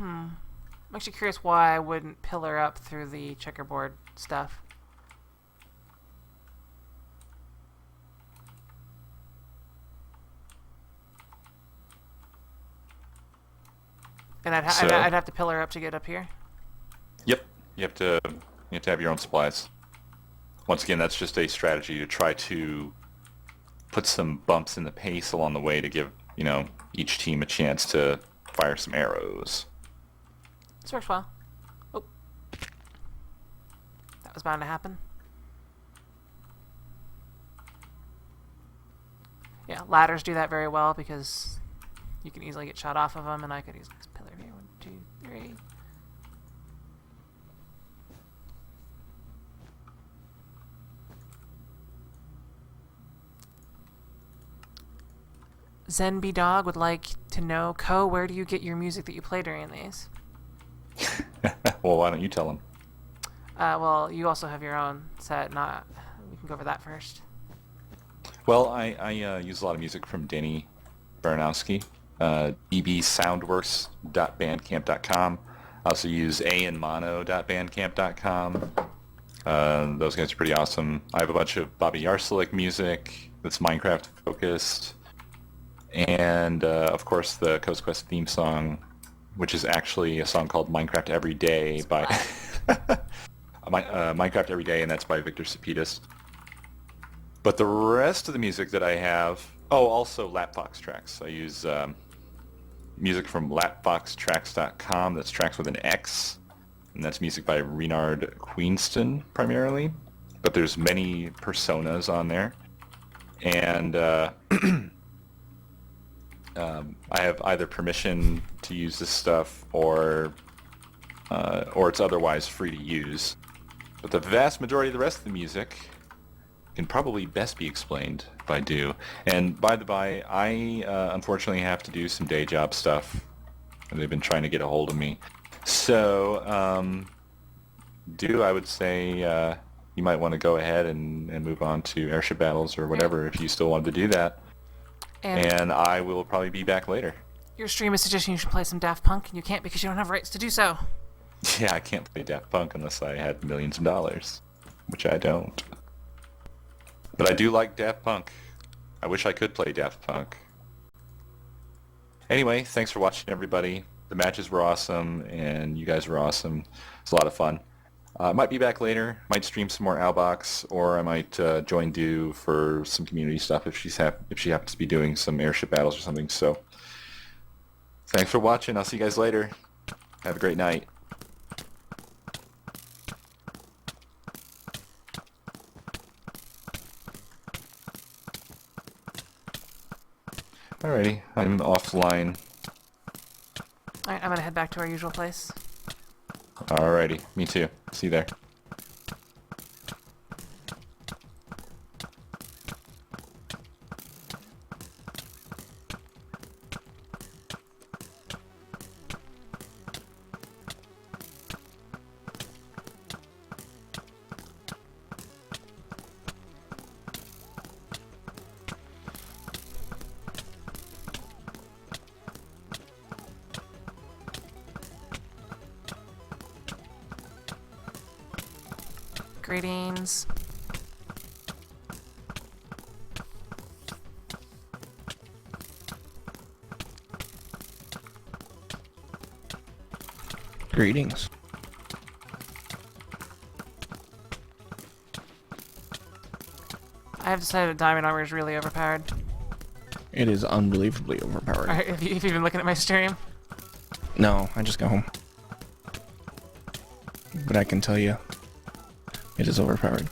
Speaker 2: I'm actually curious why I wouldn't pillar up through the checkerboard stuff. And I'd have to pillar up to get up here?
Speaker 1: Yep. You have to have your own supplies. Once again, that's just a strategy to try to put some bumps in the pace along the way to give, each team a chance to fire some arrows.
Speaker 2: This works well. Oh. That was bound to happen. Yeah, ladders do that very well because you can easily get shot off of them, and I could easily just pillar here. 1, 2, 3. Zenby Dog would like to know, Ko, where do you get your music that you play during these?
Speaker 1: Well, why don't you tell them?
Speaker 2: Well, you also have your own set. We can go over that first.
Speaker 1: Well, I use a lot of music from Danny Baranowski, dbsoundworks.bandcamp.com. I also use ainmono.bandcamp.com. Those guys are pretty awesome. I have a bunch of Bobby Yarselik music that's Minecraft focused. And, of course, the Coast Quest theme song, which is actually a song called Minecraft Every Day by Minecraft Every Day, and that's by Victor Cepedis. But the rest of the music that I have... Oh, also Lapbox tracks. I use music from lapboxtracks.com. That's tracks with an X. And that's music by Renard Queenston, primarily. But there's many personas on there. And... I have either permission to use this stuff or it's otherwise free to use. But the vast majority of the rest of the music can probably best be explained by Do. And by the by, I unfortunately have to do some day job stuff, and they've been trying to get a hold of me. So, Do, I would say you might want to go ahead and move on to airship battles or whatever if you still wanted to do that. And I will probably be back later.
Speaker 2: Your stream is suggesting you should play some Daft Punk, and you can't because you don't have rights to do so.
Speaker 1: Yeah, I can't play Daft Punk unless I had millions of dollars, which I don't. But I do like Daft Punk. I wish I could play Daft Punk. Anyway, thanks for watching, everybody. The matches were awesome, and you guys were awesome. It's a lot of fun. I might be back later. Might stream some more Albox, or I might join Do for some community stuff if she happens to be doing some airship battles or something. So, thanks for watching. I'll see you guys later. Have a great night. Alrighty, I'm offline.
Speaker 2: Alright, I'm gonna head back to our usual place.
Speaker 1: Alrighty, me too. See you there.
Speaker 2: Greetings.
Speaker 3: Greetings.
Speaker 2: I have decided diamond armor is really overpowered.
Speaker 3: It is unbelievably overpowered.
Speaker 2: Alright, have you been looking at my stream?
Speaker 3: No, I just got home. But I can tell you, it is overpowered.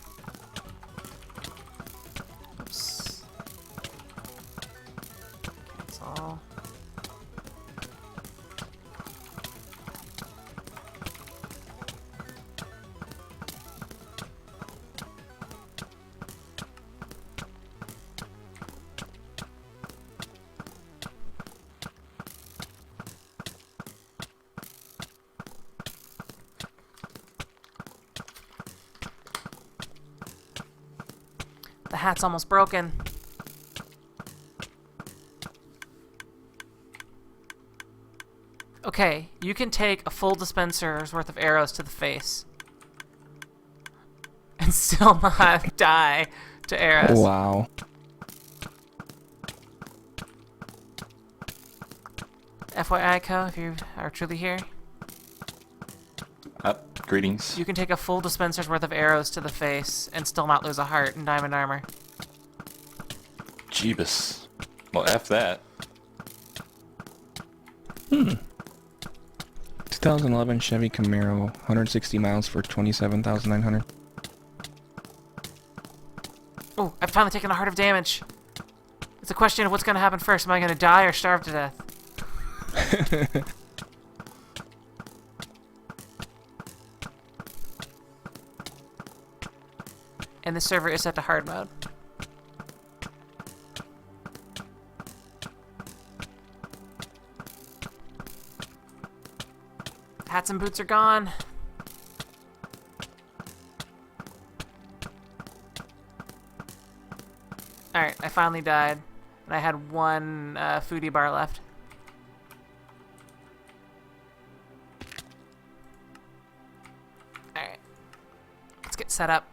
Speaker 2: Oops. That's all. The hat's almost broken. Okay, you can take a full dispenser's worth of arrows to the face and still not die to arrows.
Speaker 3: Wow.
Speaker 2: FYI, Co, if you are truly here,
Speaker 1: Greetings.
Speaker 2: you can take a full dispenser's worth of arrows to the face and still not lose a heart in diamond armor.
Speaker 1: Jeebus. Well, F that.
Speaker 3: 2011 Chevy Camaro, 160 miles for 27,900.
Speaker 2: Oh, I've finally taken a heart of damage. It's a question of what's going to happen first. Am I going to die or starve to death? And the server is set to hard mode. Hats and boots are gone. Alright, I finally died. And I had one foodie bar left. Alright. Let's get set up.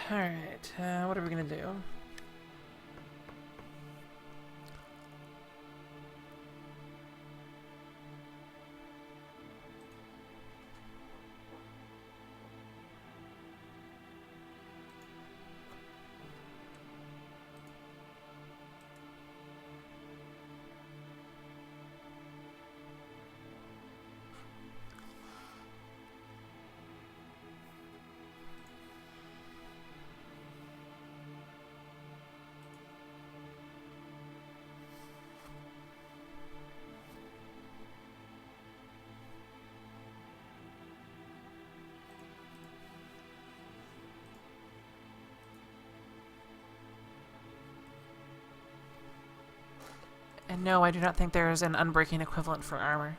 Speaker 2: Alright, what are we gonna do? And no, I do not think there is an unbreaking equivalent for armor.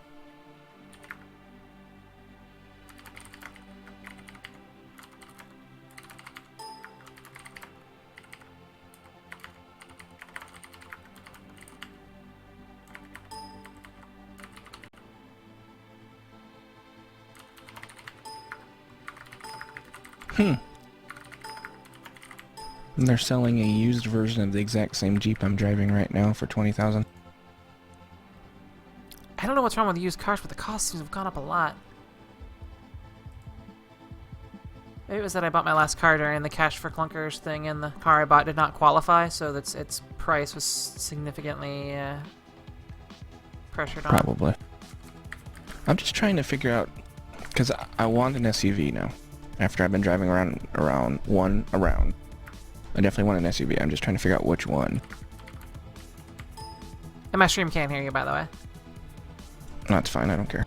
Speaker 3: And they're selling a used version of the exact same Jeep I'm driving right now for 20,000.
Speaker 2: I don't know what's wrong with used cars, but the costs have gone up a lot. Maybe it was that I bought my last car during the Cash for Clunkers thing, and the car I bought did not qualify, so that's its price was significantly pressured on.
Speaker 3: Probably. I'm just trying to figure out, because I want an SUV now. After I've been driving around. I definitely want an SUV. I'm just trying to figure out which one.
Speaker 2: And my stream can't hear you, by the way.
Speaker 3: No, it's fine. I don't care.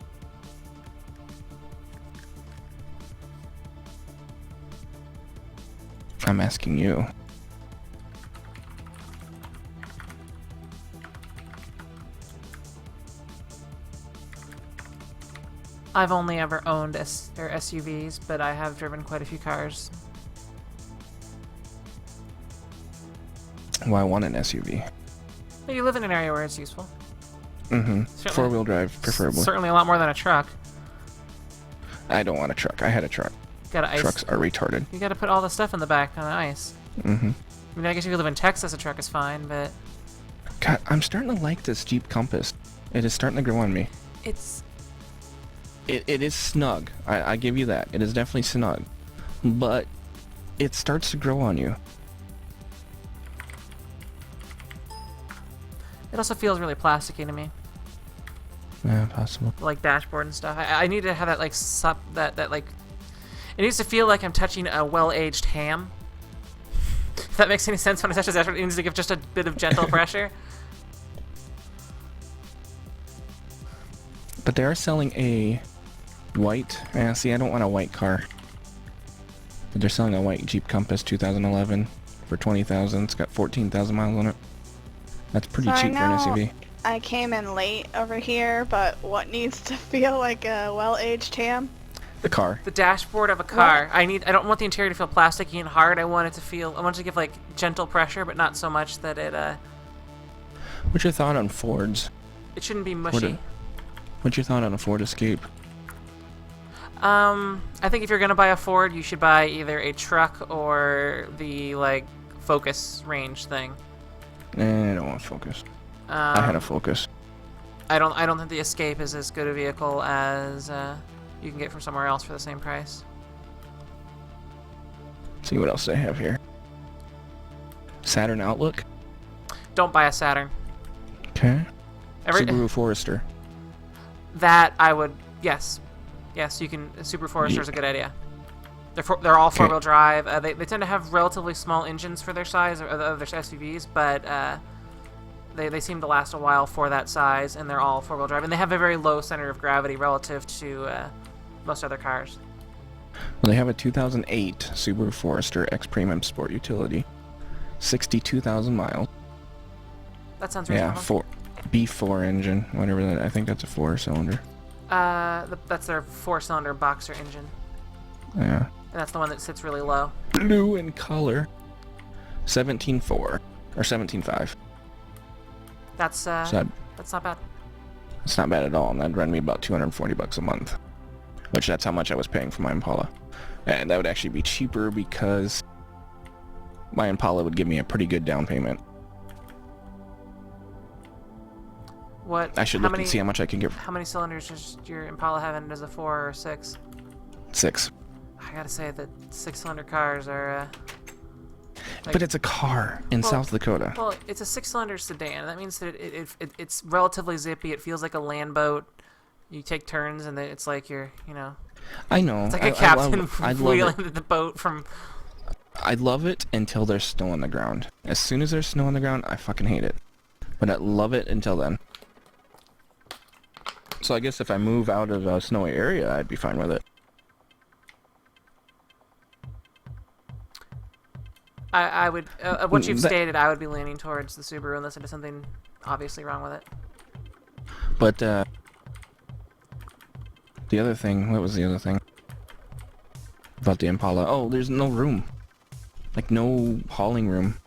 Speaker 3: I'm asking you.
Speaker 2: I've only ever owned SUVs, but I have driven quite a few cars.
Speaker 3: Well, I want an SUV.
Speaker 2: But you live in an area where it's useful.
Speaker 3: Mm-hmm.
Speaker 2: Certainly-
Speaker 3: Four-wheel drive, preferably.
Speaker 2: Certainly a lot more than a truck.
Speaker 3: I don't want a truck. I had a truck.
Speaker 2: Got ice.
Speaker 3: Trucks are retarded.
Speaker 2: You gotta put all the stuff in the back on the ice.
Speaker 3: Mm-hmm.
Speaker 2: I mean, I guess if you live in Texas, a truck is fine, but
Speaker 3: God, I'm starting to like this Jeep Compass. It is starting to grow on me.
Speaker 2: it's...
Speaker 3: It is snug. I give you that. It is definitely snug. But it starts to grow on you.
Speaker 2: It also feels really plasticky to me.
Speaker 3: Yeah, possible.
Speaker 2: Like dashboard and stuff. I need to have that like that like. It needs to feel like I'm touching a well-aged ham. If that makes any sense when I touch the dashboard, it needs to give just a bit of gentle pressure.
Speaker 3: But they are selling a white. See, I don't want a white car. But they're selling a white Jeep Compass 2011 for $20,000. It's got 14,000 miles on it. That's pretty
Speaker 4: So
Speaker 3: cheap for an SUV.
Speaker 4: I came in late over here, but what needs to feel like a well-aged ham?
Speaker 3: The car.
Speaker 2: The dashboard of a car. I don't want the interior to feel plasticky and hard. I want it to give like gentle pressure, but not so much that it
Speaker 3: What's your thought on Fords?
Speaker 2: it shouldn't be mushy.
Speaker 3: What's your thought on a Ford Escape?
Speaker 2: I think if you're gonna buy a Ford, you should buy either a truck or the like Focus range thing.
Speaker 3: I don't want Focus. I had a Focus.
Speaker 2: I don't think the Escape is as good a vehicle as you can get from somewhere else for the same price.
Speaker 3: See what else they have here. Saturn Outlook.
Speaker 2: Don't buy a Saturn.
Speaker 3: Okay. Subaru Forester.
Speaker 2: That I would yes, you can. Subaru Forester is a good idea. They're all four-wheel drive. They tend to have relatively small engines for their size, or their SUVs, but they seem to last a while for that size, and they're all four-wheel drive, and they have a very low center of gravity relative to most other cars.
Speaker 3: Well, they have a 2008 Subaru Forester X Premium Sport Utility, 62,000 miles.
Speaker 2: That sounds reasonable.
Speaker 3: Yeah, B4 engine, whatever that. I think that's a 4-cylinder.
Speaker 2: That's their 4-cylinder boxer engine.
Speaker 3: Yeah.
Speaker 2: And that's the one that sits really low.
Speaker 3: Blue in color. 17.4 or 17.5.
Speaker 2: That's not bad.
Speaker 3: It's not bad at all, and that'd run me about $240 a month, which that's how much I was paying for my Impala, and that would actually be cheaper because my Impala would give me a pretty good down payment.
Speaker 2: What?
Speaker 3: I should look and see how much I can get.
Speaker 2: How many cylinders does your Impala have? And does a 4 or 6?
Speaker 3: 6.
Speaker 2: I gotta say that 6-cylinder cars are.
Speaker 3: But it's a car in South Dakota.
Speaker 2: Well, it's a 6-cylinder sedan. That means that it's relatively zippy. It feels like a land boat. You take turns, and then it's like you're,
Speaker 3: I know.
Speaker 2: It's like a captain
Speaker 3: I love
Speaker 2: wheeling the boat from.
Speaker 3: I love it until there's snow on the ground. As soon as there's snow on the ground, I fucking hate it. But I love it until then. So I guess if I move out of a snowy area, I'd be fine with it.
Speaker 2: I would, what you've stated, I would be leaning towards the Subaru unless there's something obviously wrong with it.
Speaker 3: But, the other thing, what was the other thing? About the Impala. Oh, there's no room. Like, no hauling room.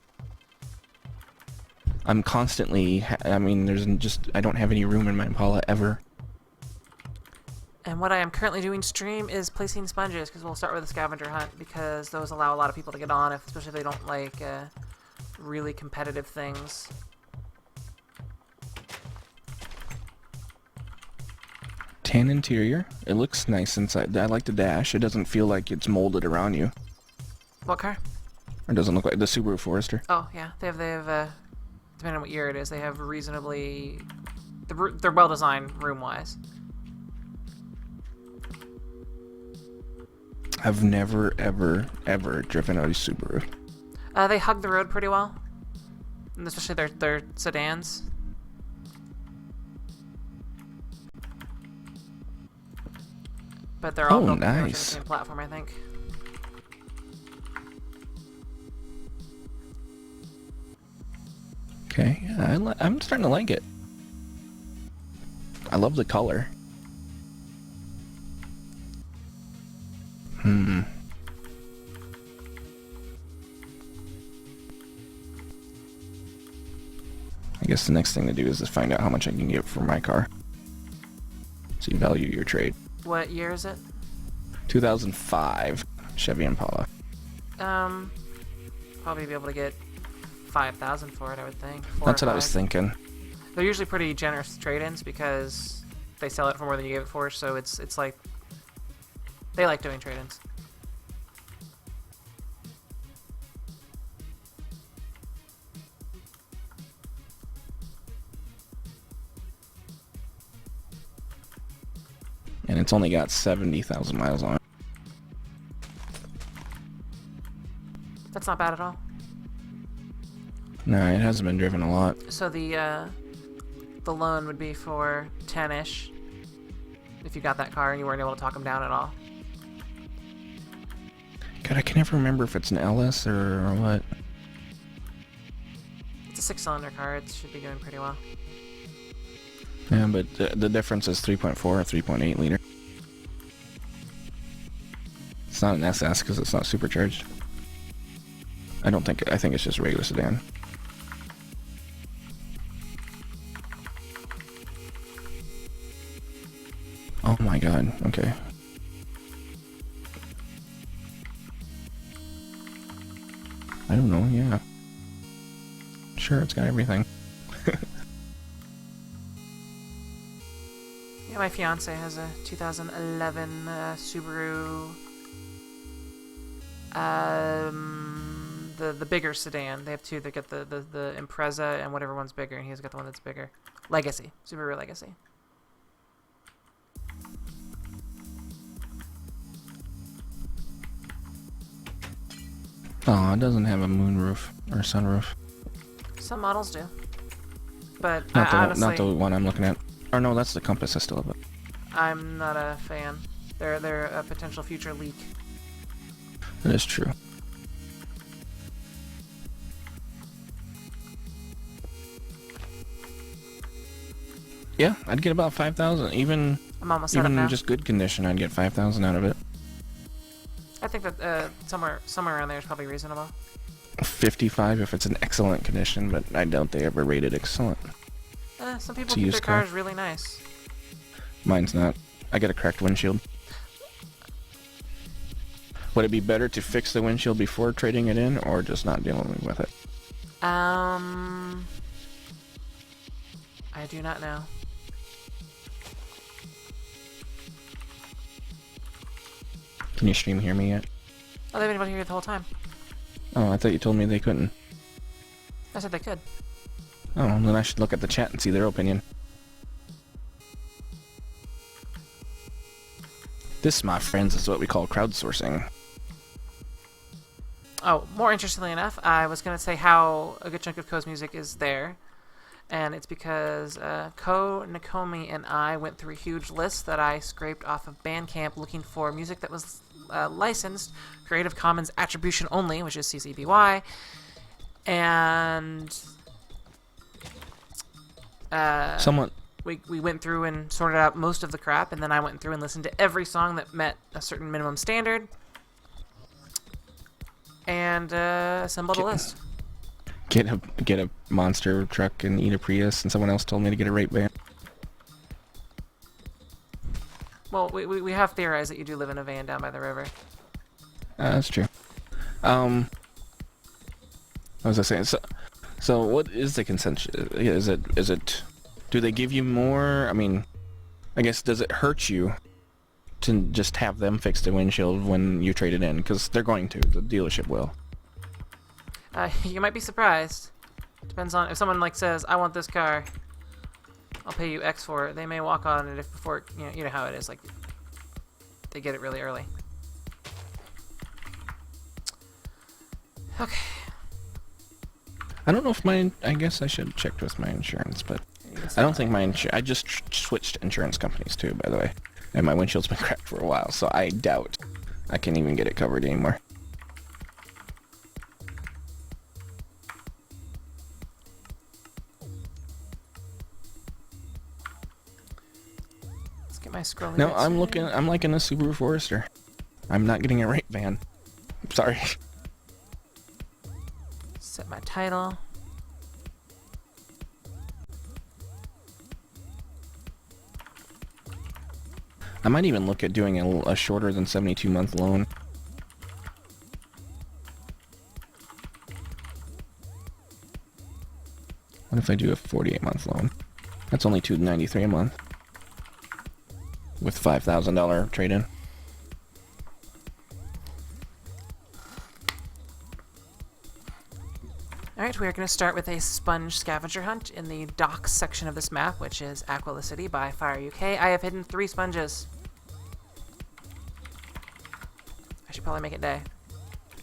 Speaker 3: I'm constantly, I don't have any room in my Impala ever.
Speaker 2: And what I am currently doing stream is placing sponges, because we'll start with a scavenger hunt, because those allow a lot of people to get on, especially if they don't like really competitive things.
Speaker 3: Tan interior. It looks nice inside. I like the dash. It doesn't feel like it's molded around you.
Speaker 2: What car?
Speaker 3: It doesn't look like the Subaru Forester.
Speaker 2: Oh, yeah. They have depending on what year it is, they have reasonably... They're well-designed room-wise.
Speaker 3: I've never, ever, ever driven a Subaru.
Speaker 2: They hug the road pretty well, and especially their sedans. But they're all built on the same platform, I think.
Speaker 3: Okay, I'm starting to like it. I love the color. I guess the next thing to do is to find out how much I can get for my car. So you value your trade.
Speaker 2: What year is it?
Speaker 3: 2005 Chevy Impala.
Speaker 2: Probably be able to get 5,000 for it, I would think.
Speaker 3: That's what I was thinking.
Speaker 2: They're usually pretty generous trade-ins because they sell it for more than you gave it for, so it's like they like doing trade-ins.
Speaker 3: And it's only got 70,000 miles on it.
Speaker 2: That's not bad at all.
Speaker 3: No, it hasn't been driven a lot.
Speaker 2: So the loan would be for 10-ish if you got that car and you weren't able to talk them down at all.
Speaker 3: God, I can never remember if it's an LS or what.
Speaker 2: It's a 6-cylinder car. It should be doing pretty well.
Speaker 3: Yeah, but the difference is 3.4 or 3.8 liter. It's not an SS because it's not supercharged. I think it's just regular sedan. Oh my god, okay. I don't know, yeah. Sure, it's got everything.
Speaker 2: Yeah, my fiance has a 2011 Subaru. The bigger sedan. They have two. They get the Impreza and whatever one's bigger, and he's got the one that's bigger. Legacy, Subaru Legacy.
Speaker 3: Oh, it doesn't have a moonroof or sunroof.
Speaker 2: Some models do, but
Speaker 3: Not
Speaker 2: honestly,
Speaker 3: the one I'm looking at. Or no, that's the Compass. I still have it.
Speaker 2: I'm not a fan. They're a potential future leak.
Speaker 3: That is true. Yeah, I'd get about 5,000. Even
Speaker 2: I'm almost set up now.
Speaker 3: just good condition, I'd get 5,000 out of it.
Speaker 2: I think that somewhere around there is probably reasonable.
Speaker 3: 55 if it's in excellent condition, but I doubt they ever rate it excellent.
Speaker 2: Some people
Speaker 3: It's a
Speaker 2: keep their
Speaker 3: used car.
Speaker 2: cars really nice.
Speaker 3: Mine's not. I got a cracked windshield. Would it be better to fix the windshield before trading it in, or just not dealing with it?
Speaker 2: I do not know.
Speaker 3: Can your stream hear me yet?
Speaker 2: Oh, they've been able to hear you the whole time.
Speaker 3: Oh, I thought you told me they couldn't.
Speaker 2: I said they could.
Speaker 3: Oh, then I should look at the chat and see their opinion. This, my friends, is what we call crowdsourcing.
Speaker 2: Oh, more interestingly enough, I was going to say how a good chunk of Ko's music is there. And it's because Ko, Nakomi, and I went through a huge list that I scraped off of Bandcamp looking for music that was licensed, Creative Commons Attribution Only, which is CC BY. And
Speaker 3: Someone...
Speaker 2: we went through and sorted out most of the crap, and then I went through and listened to every song that met a certain minimum standard. And assembled a list.
Speaker 3: Get a monster truck and eat a Prius, and someone else told me to get a rape van.
Speaker 2: Well, we have theorized that you do live in a van down by the river.
Speaker 3: That's true. What was I saying? So what is the consensus? Is it? Do they give you more? I mean, I guess does it hurt you to just have them fix the windshield when you trade it in? Because they're going to. The dealership will.
Speaker 2: You might be surprised. Depends on if someone says, "I want this car. I'll pay you X for it." They may walk on it if before you know how it is. Like they get it really early. Okay.
Speaker 3: I don't know if I guess I should have checked with my insurance, but I don't think my I just switched insurance companies too, by the way, and my windshield's been cracked for a while, so I doubt I can even get it covered anymore.
Speaker 2: my scrolling.
Speaker 3: No, I'm liking a Subaru Forester. I'm not getting a rate van. I'm sorry.
Speaker 2: Set my title.
Speaker 3: I might even look at doing a shorter than 72-month loan. What if I do a 48-month loan? That's only $293 a month. With $5,000 trade-in.
Speaker 2: Alright, we are going to start with a sponge scavenger hunt in the docks section of this map, which is Aquila City by Fire UK. I have hidden 3 sponges. I should probably make it day.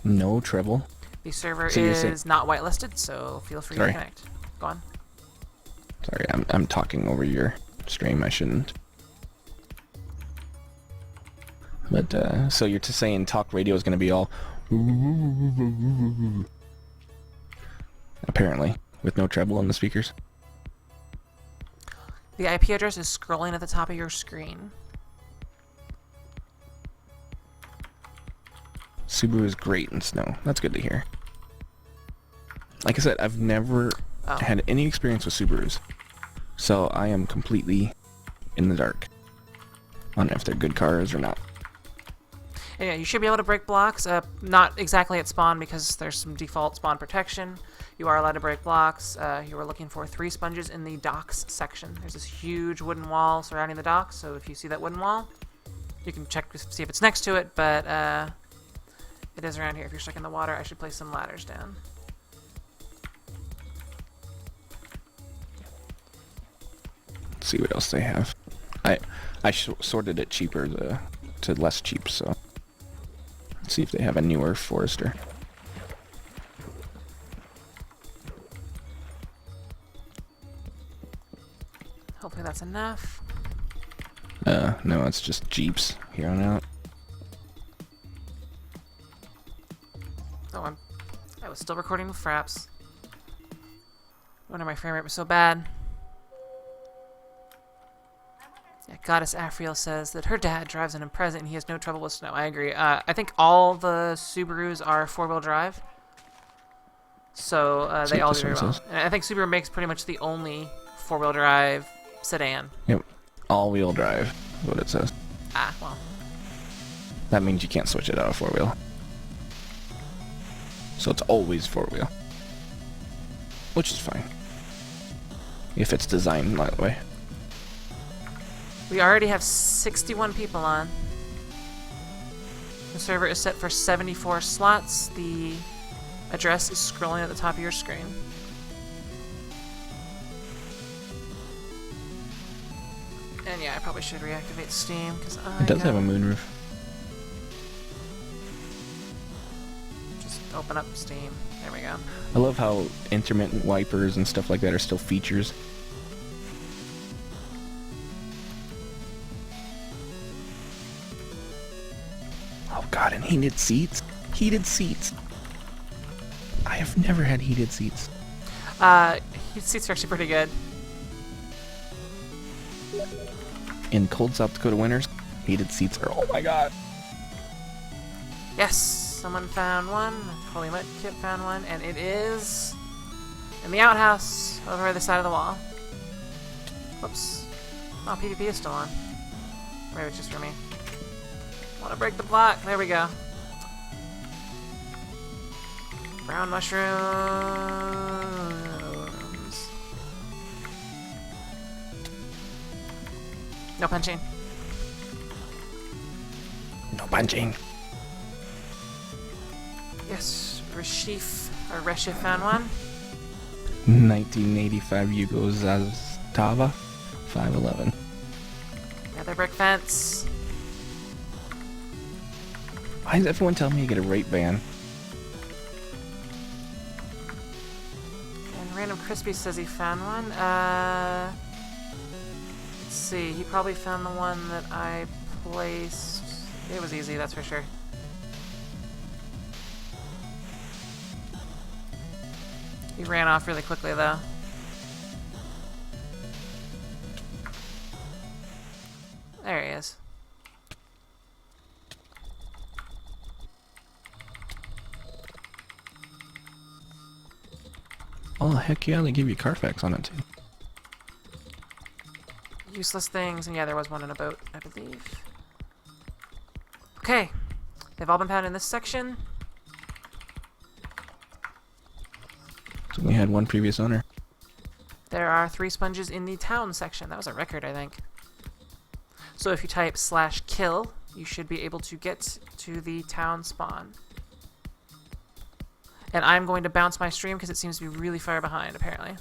Speaker 3: No treble.
Speaker 2: The server
Speaker 3: So you're
Speaker 2: is not whitelisted, so feel free to connect. Go on.
Speaker 3: Sorry, I'm talking over your stream. I shouldn't. But, so you're saying talk radio is going to be all... Apparently, with no treble on the speakers.
Speaker 2: The IP address is scrolling at the top of your screen.
Speaker 3: Subaru is great in snow. That's good to hear. Like I said, I've never had any experience with Subarus. So I am completely in the dark on if they're good cars or not.
Speaker 2: And yeah, you should be able to break blocks. Not exactly at spawn because there's some default spawn protection. You are allowed to break blocks. You are looking for 3 sponges in the docks section. There's this huge wooden wall surrounding the docks, so if you see that wooden wall, you can check to see if it's next to it, but it is around here. If you're stuck in the water, I should place some ladders down.
Speaker 3: Let's see what else they have. I sorted it cheaper to less cheap, so let's see if they have a newer Forester.
Speaker 2: Hopefully that's enough.
Speaker 3: No, it's just Jeeps here on out.
Speaker 2: Oh, I was still recording with Fraps. No wonder my frame rate was so bad. Yeah, Goddess Afriel says that her dad drives an Impreza and he has no trouble with snow. I agree. I think all the Subarus are 4-wheel drive. So they all do very well. And I think Subaru makes pretty much the only 4-wheel drive sedan.
Speaker 3: Yep. All-wheel drive is what it says.
Speaker 2: Ah, well.
Speaker 3: That means you can't switch it out of 4-wheel. So it's always 4-wheel. Which is fine. If it's designed that way.
Speaker 2: We already have 61 people on. The server is set for 74 slots. The address is scrolling at the top of your screen. And yeah, I probably should reactivate Steam because
Speaker 3: it does have a moonroof.
Speaker 2: Just open up Steam. There we go.
Speaker 3: I love how intermittent wipers and stuff like that are still features. Oh god, and heated seats? Heated seats. I have never had heated seats.
Speaker 2: Heated seats are actually pretty good.
Speaker 3: In cold South Dakota winters, heated seats are, oh my god.
Speaker 2: Yes, someone found one. Holy Mutt Kip found one, and it is in the outhouse over the side of the wall. Whoops. Oh, PvP is still on. Maybe it's just for me. Want to break the block? There we go. Brown mushrooms. No punching.
Speaker 3: No punching.
Speaker 2: Yes, Reshif found one.
Speaker 3: 1985 Yugo Zastava 511.
Speaker 2: Another brick fence.
Speaker 3: Why does everyone tell me to get a rate van?
Speaker 2: And Random Crispy says he found one. Let's see. He probably found the one that I placed. It was easy, that's for sure. He ran off really quickly, though. There he
Speaker 3: Oh, heck yeah, they give you Carfax on it, too.
Speaker 2: Useless things, and yeah, there was one in a boat, I believe. Okay. They've all been found in this section.
Speaker 3: So we had one previous owner.
Speaker 2: There are 3 sponges in the town section. That was a record, I think. So if you type /kill, you should be able to get to the town spawn. And I'm going to bounce my stream because it seems to be really far behind, apparently.